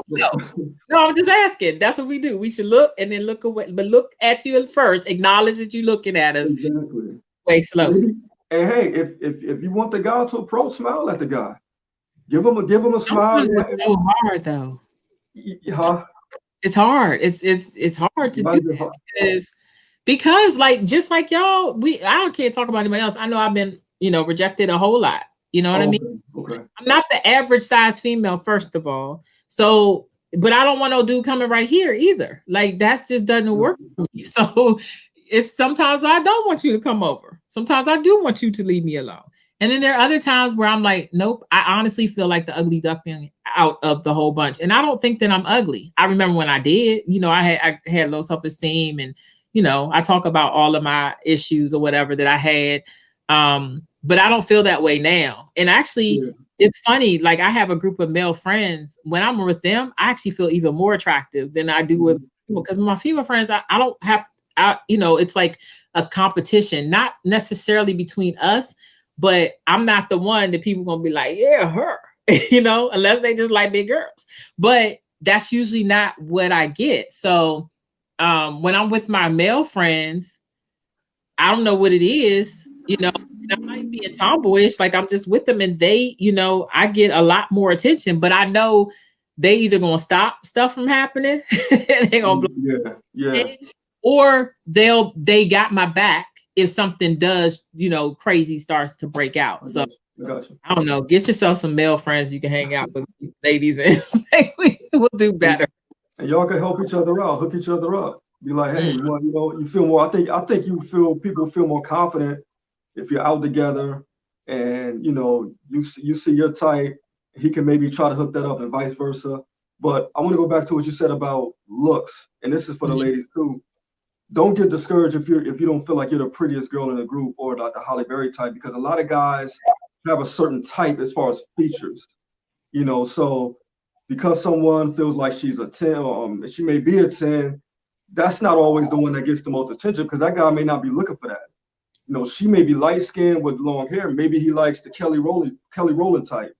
No, I'm just asking. That's what we do. We should look and then look away, but look at you first. Acknowledge that you're looking at us. Exactly. Way slowly. Maybe, and hey, if you want the guy to approach, smile at the guy. Give him a smile. Sometimes it's so hard though. Huh? It's hard. It's hard to Why do is it that hard? because like just like y'all, I can't talk about anybody else. I know I've been rejected a whole lot. You know what I Oh, mean? okay. Okay. I'm not the average size female, first of all. So, but I don't want no dude coming right here either. Like that just doesn't work for me. So it's sometimes I don't want you to come over. Sometimes I do want you to leave me alone. And then there are other times where I'm like, nope, I honestly feel like the ugly duckling out of the whole bunch. And I don't think that I'm ugly. I remember when I did, I had low self-esteem and I talk about all of my issues or whatever that I had. But I don't feel that way now. And actually, Yeah. it's funny, like I have a group of male friends. When I'm with them, I actually feel even more attractive than I do with people because my female friends, I don't have it's like a competition, not necessarily between us, but I'm not the one that people gonna be like, yeah, her, unless they just like big girls. But that's usually not what I get. So when I'm with my male friends, I don't know what it is, and I might be a tomboyish, like I'm just with them and they, I get a lot more attention, but I know they either gonna stop stuff from happening and they gonna blow Yeah. my Yeah. head, or they got my back if something does, crazy starts to break out. I So got you. I got you. I don't know. Get yourself some male friends you can hang out with, ladies, and we'll do And, better. and y'all can help each other out, hook each other up. Be like, hey, Mm. you feel more. I think people feel more confident if you're out together, and you see your type. He can maybe try to hook that up, and vice versa. But I want to go back to what you said about looks, and this is for the Mhm. ladies too. Don't get discouraged if you don't feel like you're the prettiest girl in the group or like the Holly Berry type, because a lot of guys have a certain type as far as features. So because someone feels like she's a 10, or she may be a 10, that's not always the one that gets the most attention, because that guy may not be looking for that. She may be light skinned with long hair. Maybe he likes the Kelly Rowland type,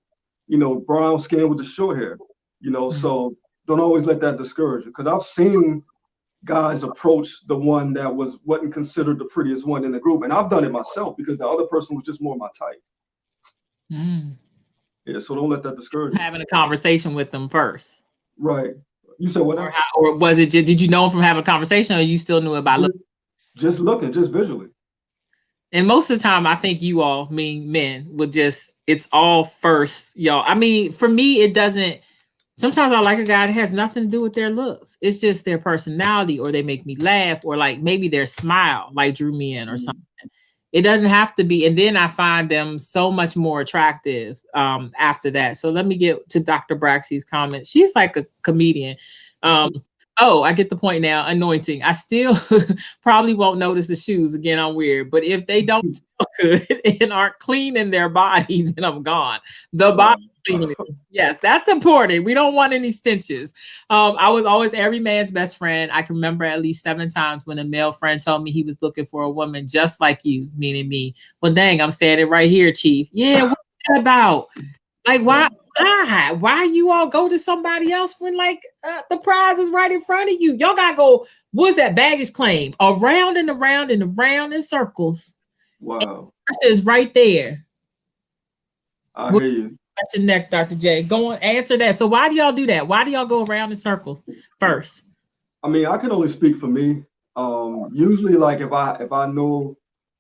brown skin with the short hair. Mhm. So don't always let that discourage you, because I've seen guys approach the one that wasn't considered the prettiest one in the group, and I've done it myself because the other person was just more my type. Mm. Yeah, so don't let that discourage you. Having a conversation with them first. Right. You said what Or now? or was it did you know him from having a conversation or you still knew it by looking? Just looking, just visually. And most of the time I think you all mean men would just it's all first, y'all. I mean, for me, it doesn't sometimes I like a guy that has nothing to do with their looks. It's just their personality or they make me laugh or like maybe their smile like drew me in or something. It doesn't have to be, and then I find them so much more attractive after that. So let me get to Dr. Braxy's comment. She's like a comedian. Um, Oh, I get the point now. Anointing. I still probably won't notice the shoes. Again, I'm weird. But if they don't smell good and aren't clean in their body, then I'm gone. The body Wow. cleanliness. Yes, that's important. We don't want any stenches. I was always every man's best friend. I can remember at least 7 times when a male friend told me he was looking for a woman just like you, meaning me. Well, dang, I'm saying it right here, Chief. Yeah, what's that about? Like, why? Wow. Why you all go to somebody else when like the prize is right in front of you? Y'all gotta go. What's that baggage claim? Around and around and around in circles. And Wow. the person is right there. I What hear you. question next, Dr. J? Go on, answer that. So why do y'all do that? Why do y'all go around in circles first? I mean, I can only speak for me. Usually, like if I know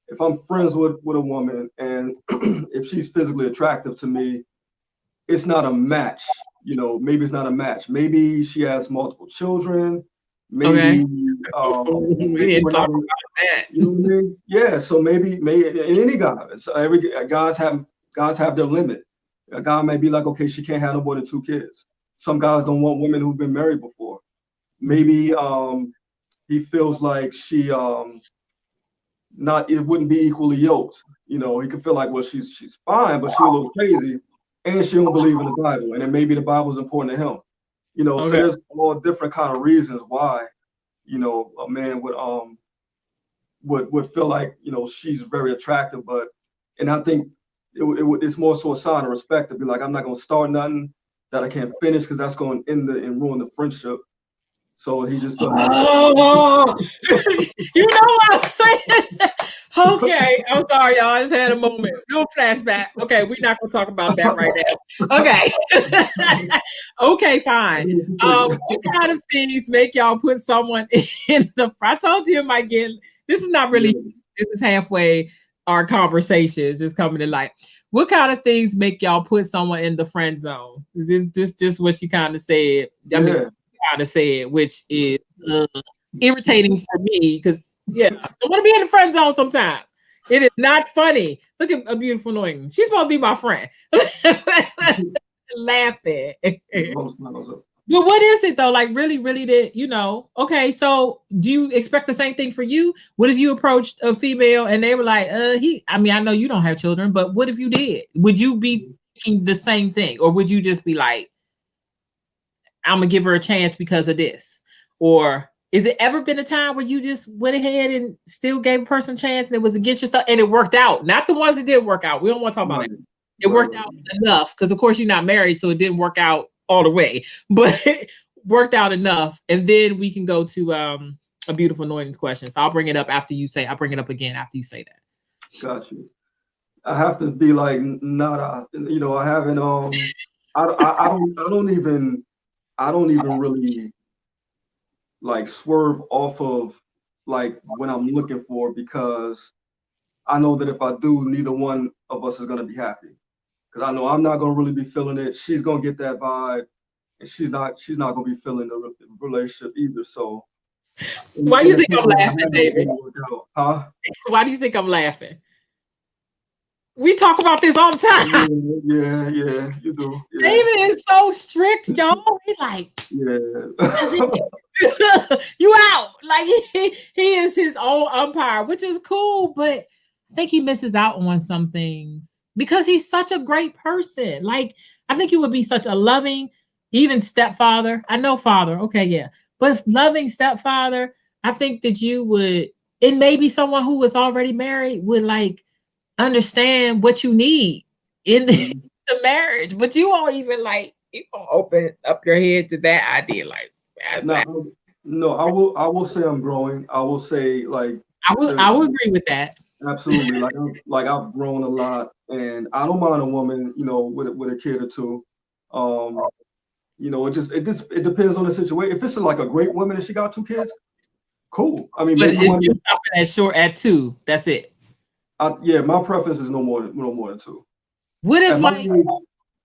if I'm friends with a woman and if she's physically attractive to me, it's not a match. You know, maybe it's not a match. Maybe she has multiple children. Okay. Maybe We maybe didn't we're talk not. about that. You know what I mean? Yeah. So maybe in any guy, so every guys have their limit. A guy may be like, okay, she can't have no more than 2 kids. Some guys don't want women who've been married before. Maybe he feels like she not it wouldn't be equally yoked. You know, he could feel like, well, she's fine, but she a little crazy, and she don't believe in the Bible, and then maybe the Bible's important to him. You know, so Okay. there's all different kind of reasons why, you know, a man would feel like, you know, she's very attractive, but and I think it's more so a sign of respect to be like, I'm not gonna start nothing that I can't finish because that's going to end and ruin the friendship. So he just felt like, Oh, you know what I'm saying? Okay, I'm sorry, y'all. I just had a moment. No flashback. Okay, we're not gonna talk about that right now. Okay. Okay, fine. What kind of things make y'all put someone in the I told you it might get this is not really yeah, this is halfway our conversation is just coming to light. What kind of things make y'all put someone in the friend zone? This just what she kind of said. I mean, yeah, kind of said, which is irritating for me because yeah, I want to be in the friend zone sometimes. It is not funny. Look at a beautiful Norton. She's supposed to be my friend. Laughing. But what is it though? Like really, really that, you know, okay, so do you expect the same thing for you? What if you approached a female and they were like, I mean, I know you don't have children, but what if you did? Would you be thinking the same thing? Or would you just be like, I'm gonna give her a chance because of this? Or is it ever been a time where you just went ahead and still gave a person a chance and it was against your stuff and it worked out? Not the ones that did work out. We don't want to talk about right, that. It right, worked right. out enough because, of course, you're not married, so it didn't work out all the way, but it worked out enough. And then we can go to a beautiful anointings question. So I'll bring it up after you say. I'll bring it up again after you say that. Got you. I have to be like not you know, I haven't I don't even really like swerve off of like when I'm looking for because I know that if I do, neither one of us is gonna be happy. Because I know I'm not gonna really be feeling it. She's gonna get that vibe, and she's not gonna be feeling the relationship either. So Why do in you the think case I'm that I laughing, have, it's David? gonna work out. Huh? Why do you think I'm laughing? We talk about this all the time. Yeah, yeah, you do. Yeah, David is so strict, y'all. He's like, that's yeah. it. You out. Like he is his own umpire, which is cool, but I think he misses out on some things because he's such a great person. Like, I think he would be such a loving, even stepfather. I know father, okay, yeah. But loving stepfather, I think that you would, and maybe someone who was already married would like understand what you need in the, Mhm. the marriage, but you won't even like you won't open up your head to that idea. Like that's Now, that. no, I will say I'm growing. I will say like I the will agree with that. absolutely like I've grown a lot, and I don't mind a woman, you know, with a kid or two. Um, you know, it depends on the situation. If it's like a great woman and she got 2 kids, cool. I mean, But maybe if one. you're stopping at short at two, that's it. Yeah, my preference is no more than 2. What At if my like age,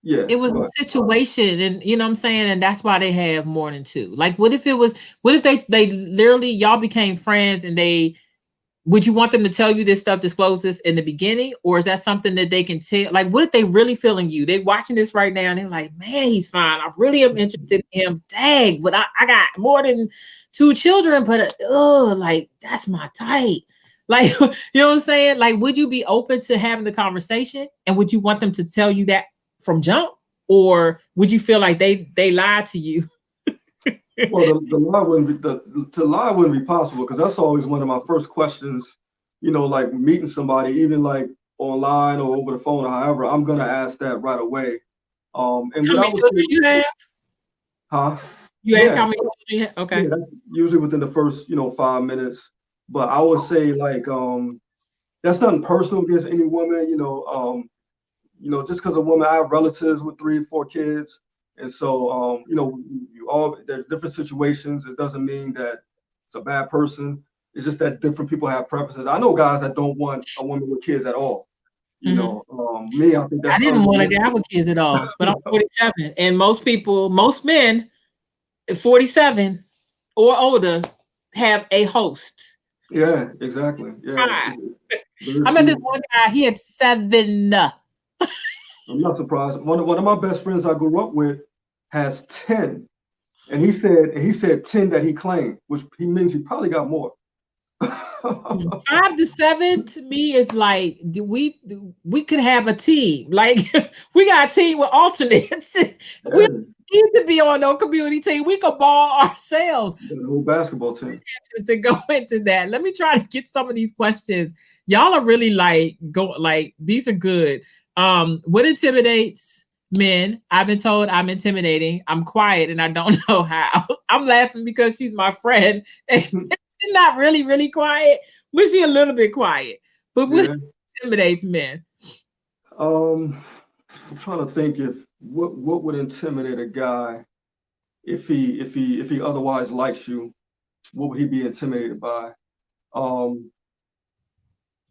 yeah, it was go a ahead. situation and you know what I'm saying, and that's why they have more than two? Like what if it was what if they literally y'all became friends and they would you want them to tell you this stuff, disclose this in the beginning, or is that something that they can tell? Like, what if they really feeling you? They watching this right now and they're like, man, he's fine. I really am interested in him. Dang, but I got more than 2 children, but like that's my type. Like, you know what I'm saying? Like, would you be open to having the conversation, and would you want them to tell you that from jump, or would you feel like they lied to you? Well, the lie wouldn't be to lie wouldn't be possible because that's always one of my first questions. Like meeting somebody, even like online or over the phone or however, I'm gonna ask that right away. And How what I many would children say, you have? huh? You ask Yeah, how many children you have? Okay. yeah, that's usually within the first 5 minutes. But I would say like that's nothing personal against any woman. Just because a woman, I have relatives with 3 or 4 kids, and so you all there's different situations. It doesn't mean that it's a bad person. It's just that different people have preferences. I know guys that don't want a woman with kids at all. Mhm. Me, I think I that's didn't want a guy unrealistic. with kids at all, but I'm 47, and most men at 47 or older have a host. Yeah, exactly. Yeah, Hi. it's very I met this few. one guy. He had 7. I'm not surprised. One of my best friends I grew up with has 10, and he said 10 that he claimed, which he means he probably got more. 5 to 7 to me is like we could have a team. Like we got a team with alternates. We Yeah, need to be on no community team. We could ball ourselves. the whole basketball team. To go into that. Let me try to get some of these questions. Y'all are really like these are good. What intimidates men? I've been told I'm intimidating. I'm quiet and I don't know how. I'm laughing because she's my friend and she's not really, really quiet, but she a little bit quiet. But what Yeah. intimidates men? I'm trying to think if what would intimidate a guy if he otherwise likes you. What would he be intimidated by? Um,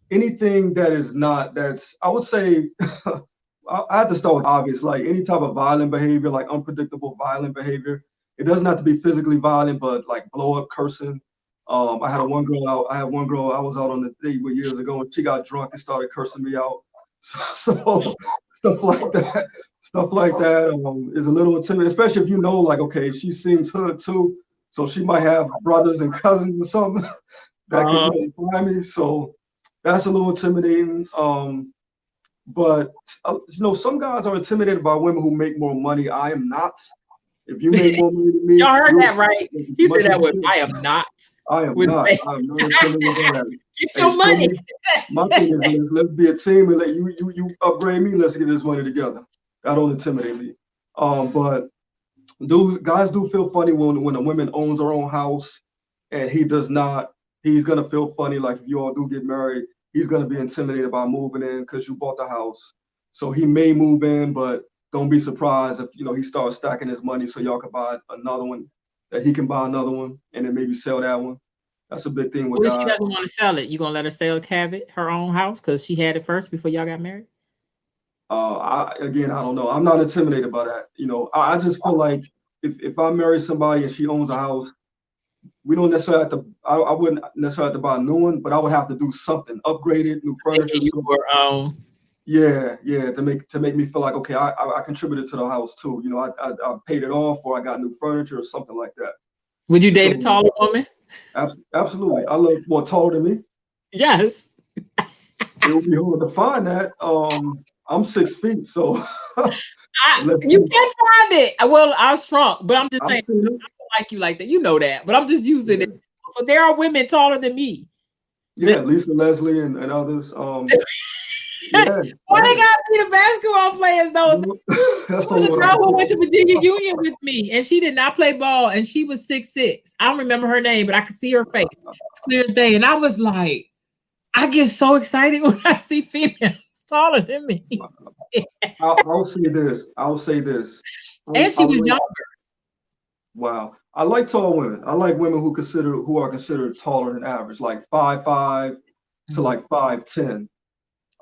Anything that is not that's I would say I have to start with obvious, like any type of violent behavior, like unpredictable violent behavior. It doesn't have to be physically violent, but like blow up, cursing. I had one girl I was out on a date with years ago, and she got drunk and started cursing me out. So stuff like that, is a little intimidating, especially if you know, like, okay, she seems hood too, so she might have brothers and cousins or something that could, find me. So that's a little intimidating. But some guys are intimidated by women who make more money. I am not. If you make more money than me, Y'all heard you that right? as He much said as that you word. can. I am not I am with not. men. I'm not intimidated by that. Get Hey, your show money. me. My thing is, let's be a team and let you upgrade me. Let's get this money together. That don't intimidate me. But guys do feel funny when a woman owns her own house and he does not. He's gonna feel funny like if you all do get married, he's gonna be intimidated by moving in because you bought the house. So he may move in, but don't be surprised if he starts stacking his money so y'all can buy another one, that he can buy another one and then maybe sell that one. That's a big thing with What if she guys. doesn't want to sell it? You gonna let her sell have it her own house because she had it first before y'all got married? I don't know. I'm not intimidated by that. I just feel like if I marry somebody and she owns a house, we don't necessarily have to. I wouldn't necessarily have to buy a new one, but I would have to do something, upgrade it, new furniture. Your own. Yeah, to make me feel like, okay, I contributed to the house too. I paid it off, or I got new furniture or something like that. Would you date a So taller woman? absolutely, I love more taller than me. Yes. It would be hard to find that. I'm 6 feet, so let's You see. can't find it. Well, I was shrunk, but I'm just I'm saying I seeing don't like you like that. You know that, but I'm just using it. it. So there are women taller than me. Yeah, Lisa Leslie and others. Yeah, Why they yeah. gotta be the basketball players though? That's There the was a one girl I'm who went to thinking. Virginia Union with me, and she did not play ball, and she was 6'6". I don't remember her name, but I could see her face. It's clear as day. And I was like, I get so excited when I see females taller than me. I'll say this. I'll say this. And I she was like younger. Wow. I like tall women. I like women who are considered taller than average, like 5'5" to Mhm. like 5'10".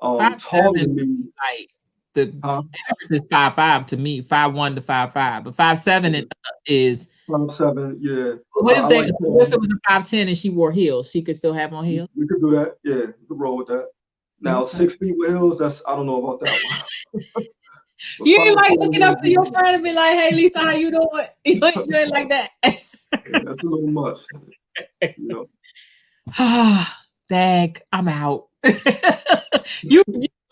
Taller 5'7", than me. like The average is 5'5" to me, 5'1" to 5'5", but 5'7" is 5'7", yeah. What if like what if it was a 5'10" and she wore heels? She could still have on heels? we could do that. Yeah, we could roll with that. Now, Okay. 6 feet with heels, I don't know about that one. But You ain't like 5'7" looking up to your heels, friend and be like, "Hey, Lisa, how you doing?" You ain't like that. that's a little much, you know. Dang, I'm out. you,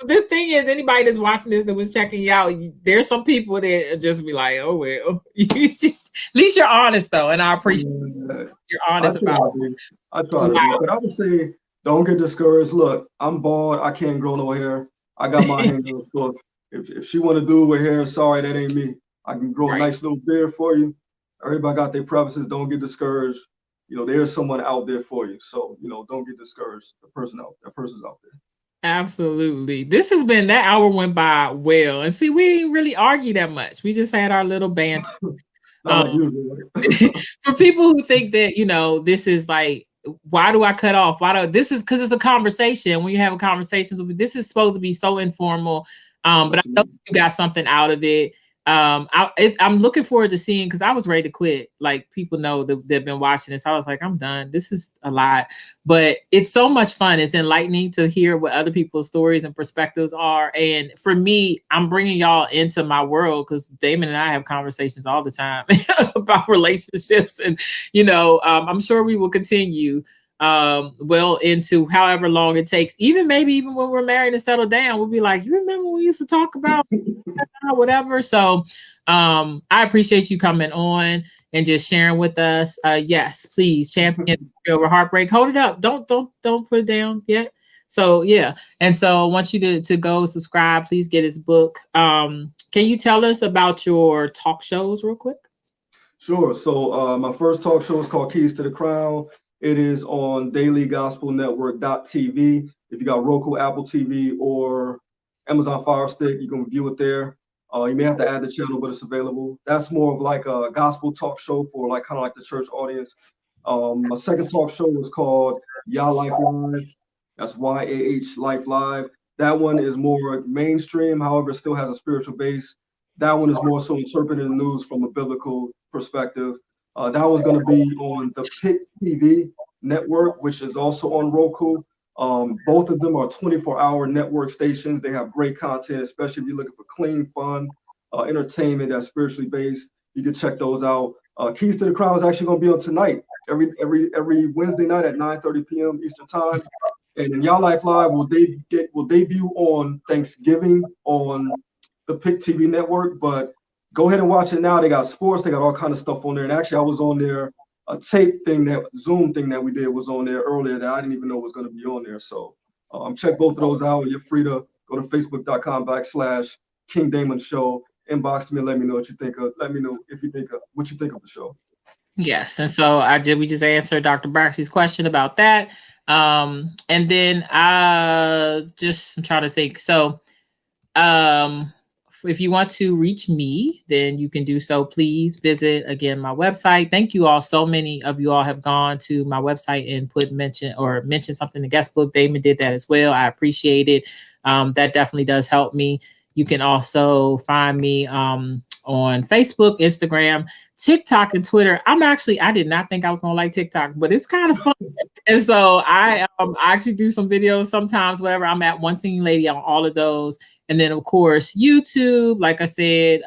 the thing is, anybody that's watching this that was checking you out, there's some people that just be like, "Oh well." At least you're honest though, and I appreciate you're honest about it. I try to be, but I would say don't get discouraged. Look, I'm bald. I can't grow no hair. I got my hair. So if she want to do it with hair, sorry, that ain't me. I can grow a nice little beard for you. Everybody got their preferences. Don't get discouraged. You know, there's someone out there for you. So, you know, don't get discouraged. That person's out there. Absolutely. This has been, that hour went by well. And see, we didn't really argue that much. We just had our little banter. Not like usual. For people who think that, you know, this is like, why do I cut off? This is because it's a conversation. When you have a conversation, this is supposed to be so informal. But I know you got something out of it. I'm looking forward to seeing, because I was ready to quit. Like, people know that they've been watching this. I was like, I'm done. This is a lot, but it's so much fun. It's enlightening to hear what other people's stories and perspectives are. And for me, I'm bringing y'all into my world because Damon and I have conversations all the time about relationships, and you know, I'm sure we will continue well into however long it takes. Maybe even when we're married and settled down, we'll be like, you remember when we used to talk about whatever. So I appreciate you coming on and just sharing with us. Yes, please, champion over heartbreak. Hold it up. Don't put it down yet. So yeah. And so I want you to go subscribe. Please get his book. Can you tell us about your talk shows real quick? Sure. So my first talk show is called Keys to the Crown. It is on dailygospelnetwork.tv. If you got Roku, Apple TV, or Amazon Fire Stick, you can view it there. You may have to add the channel, but it's available. That's more of like a gospel talk show for like kind of like the church audience. My second talk show is called Yah Life Live. That's YAH Life Live. That one is more mainstream, however, it still has a spiritual base. That one is more so interpreting the news from a biblical perspective. That one's going to be on the Pick TV network, which is also on Roku. Both of them are 24-hour network stations. They have great content, especially if you're looking for clean, fun, entertainment that's spiritually based. You can check those out. Keys to the Crown is actually going to be on tonight, every Wednesday night at 9:30 p.m. Eastern Time. And in Y'all Life Live will debut on Thanksgiving on the Pick TV network. But go ahead and watch it now. They got sports. They got all kind of stuff on there. And actually, I was on there. A tape thing, that Zoom thing that we did was on there earlier that I didn't even know was going to be on there. So check both of those out. You're free to go to facebook.com/King Damon Show. Inbox me and let me know what you think of. Let me know what you think of the show. Yes, and so we just answered Dr. Braxy's question about that. And then I'm trying to think. So if you want to reach me, then you can do so. Please visit again my website. Thank you all. So many of you all have gone to my website and mention something in the guest book. Damon did that as well. I appreciate it. That definitely does help me. You can also find me on Facebook, Instagram, TikTok, and Twitter. I did not think I was gonna like TikTok, but it's kind of fun. And so I actually do some videos sometimes, whatever. I'm at 1singinglady on all of those. And then of course, YouTube, like I said,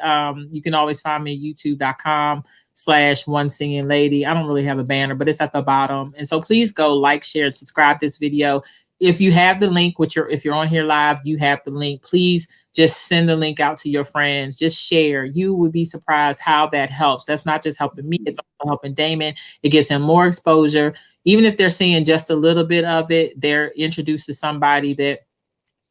you can always find me at youtube.com/1singinglady. I don't really have a banner, but it's at the bottom. And so please go like, share, and subscribe this video. If you have the link, if you're on here live, you have the link. Please just send the link out to your friends. Just share. You would be surprised how that helps. That's not just helping me, it's also helping Damon. It gives him more exposure. Even if they're seeing just a little bit of it, they're introduced to somebody that,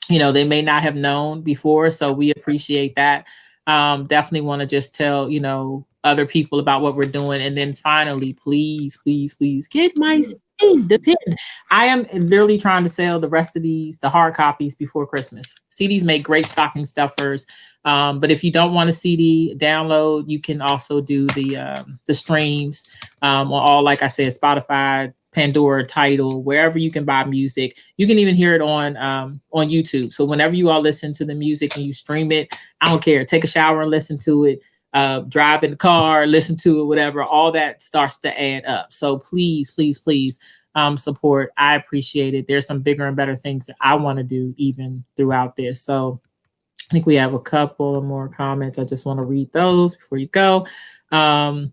you know, they may not have known before. So we appreciate that. Definitely want to just tell, you know, other people about what we're doing. And then finally, please, please, please get my CD, the pen. I am literally trying to sell the rest of the hard copies before Christmas. CDs make great stocking stuffers. But if you don't want a CD download, you can also do the streams on all, like I said, Spotify, Pandora, Tidal, wherever you can buy music. You can even hear it on YouTube. So whenever you all listen to the music and you stream it, I don't care. Take a shower and listen to it. Drive in the car, listen to it, whatever. All that starts to add up. So please, please, please support. I appreciate it. There's some bigger and better things that I want to do even throughout this. So I think we have a couple of more comments. I just want to read those before you go. Fun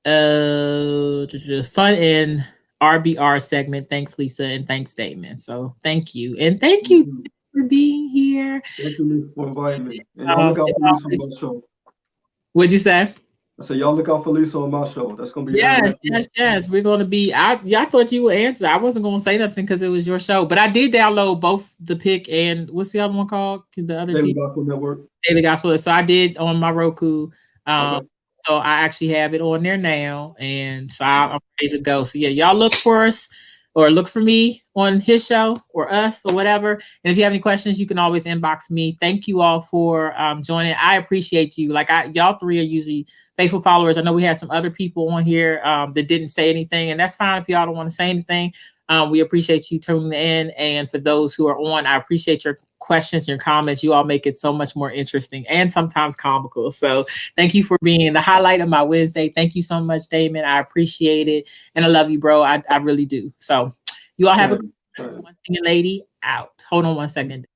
in RBR segment. Thanks, Lisa, and thanks, Damon. So thank you. And thank you for being here. Thank you, Lisa, for inviting me. And y'all look out for Lisa on my show. What'd you say? I said, y'all look out for Lisa on my show. That's going to be Yes. We're going to be, I thought you would answer. I wasn't going to say nothing because it was your show, but I did download both the pick and what's the other one called? The other Daily Gospel Network. Daily Gospel. So I did on my Roku. Okay. So I actually have it on there now. And so I'm ready to go. So yeah, y'all look for us or look for me on his show or us or whatever. And if you have any questions, you can always inbox me. Thank you all for joining. I appreciate you. Like y'all three are usually faithful followers. I know we had some other people on here that didn't say anything, and that's fine if y'all don't want to say anything. We appreciate you tuning in. And for those who are on, I appreciate your questions, your comments. You all make it so much more interesting and sometimes comical. So thank you for being the highlight of my Wednesday. Thank you so much, Damon. I appreciate it. And I love you, bro. I really do. So you all have a one singing lady out. Hold on one second.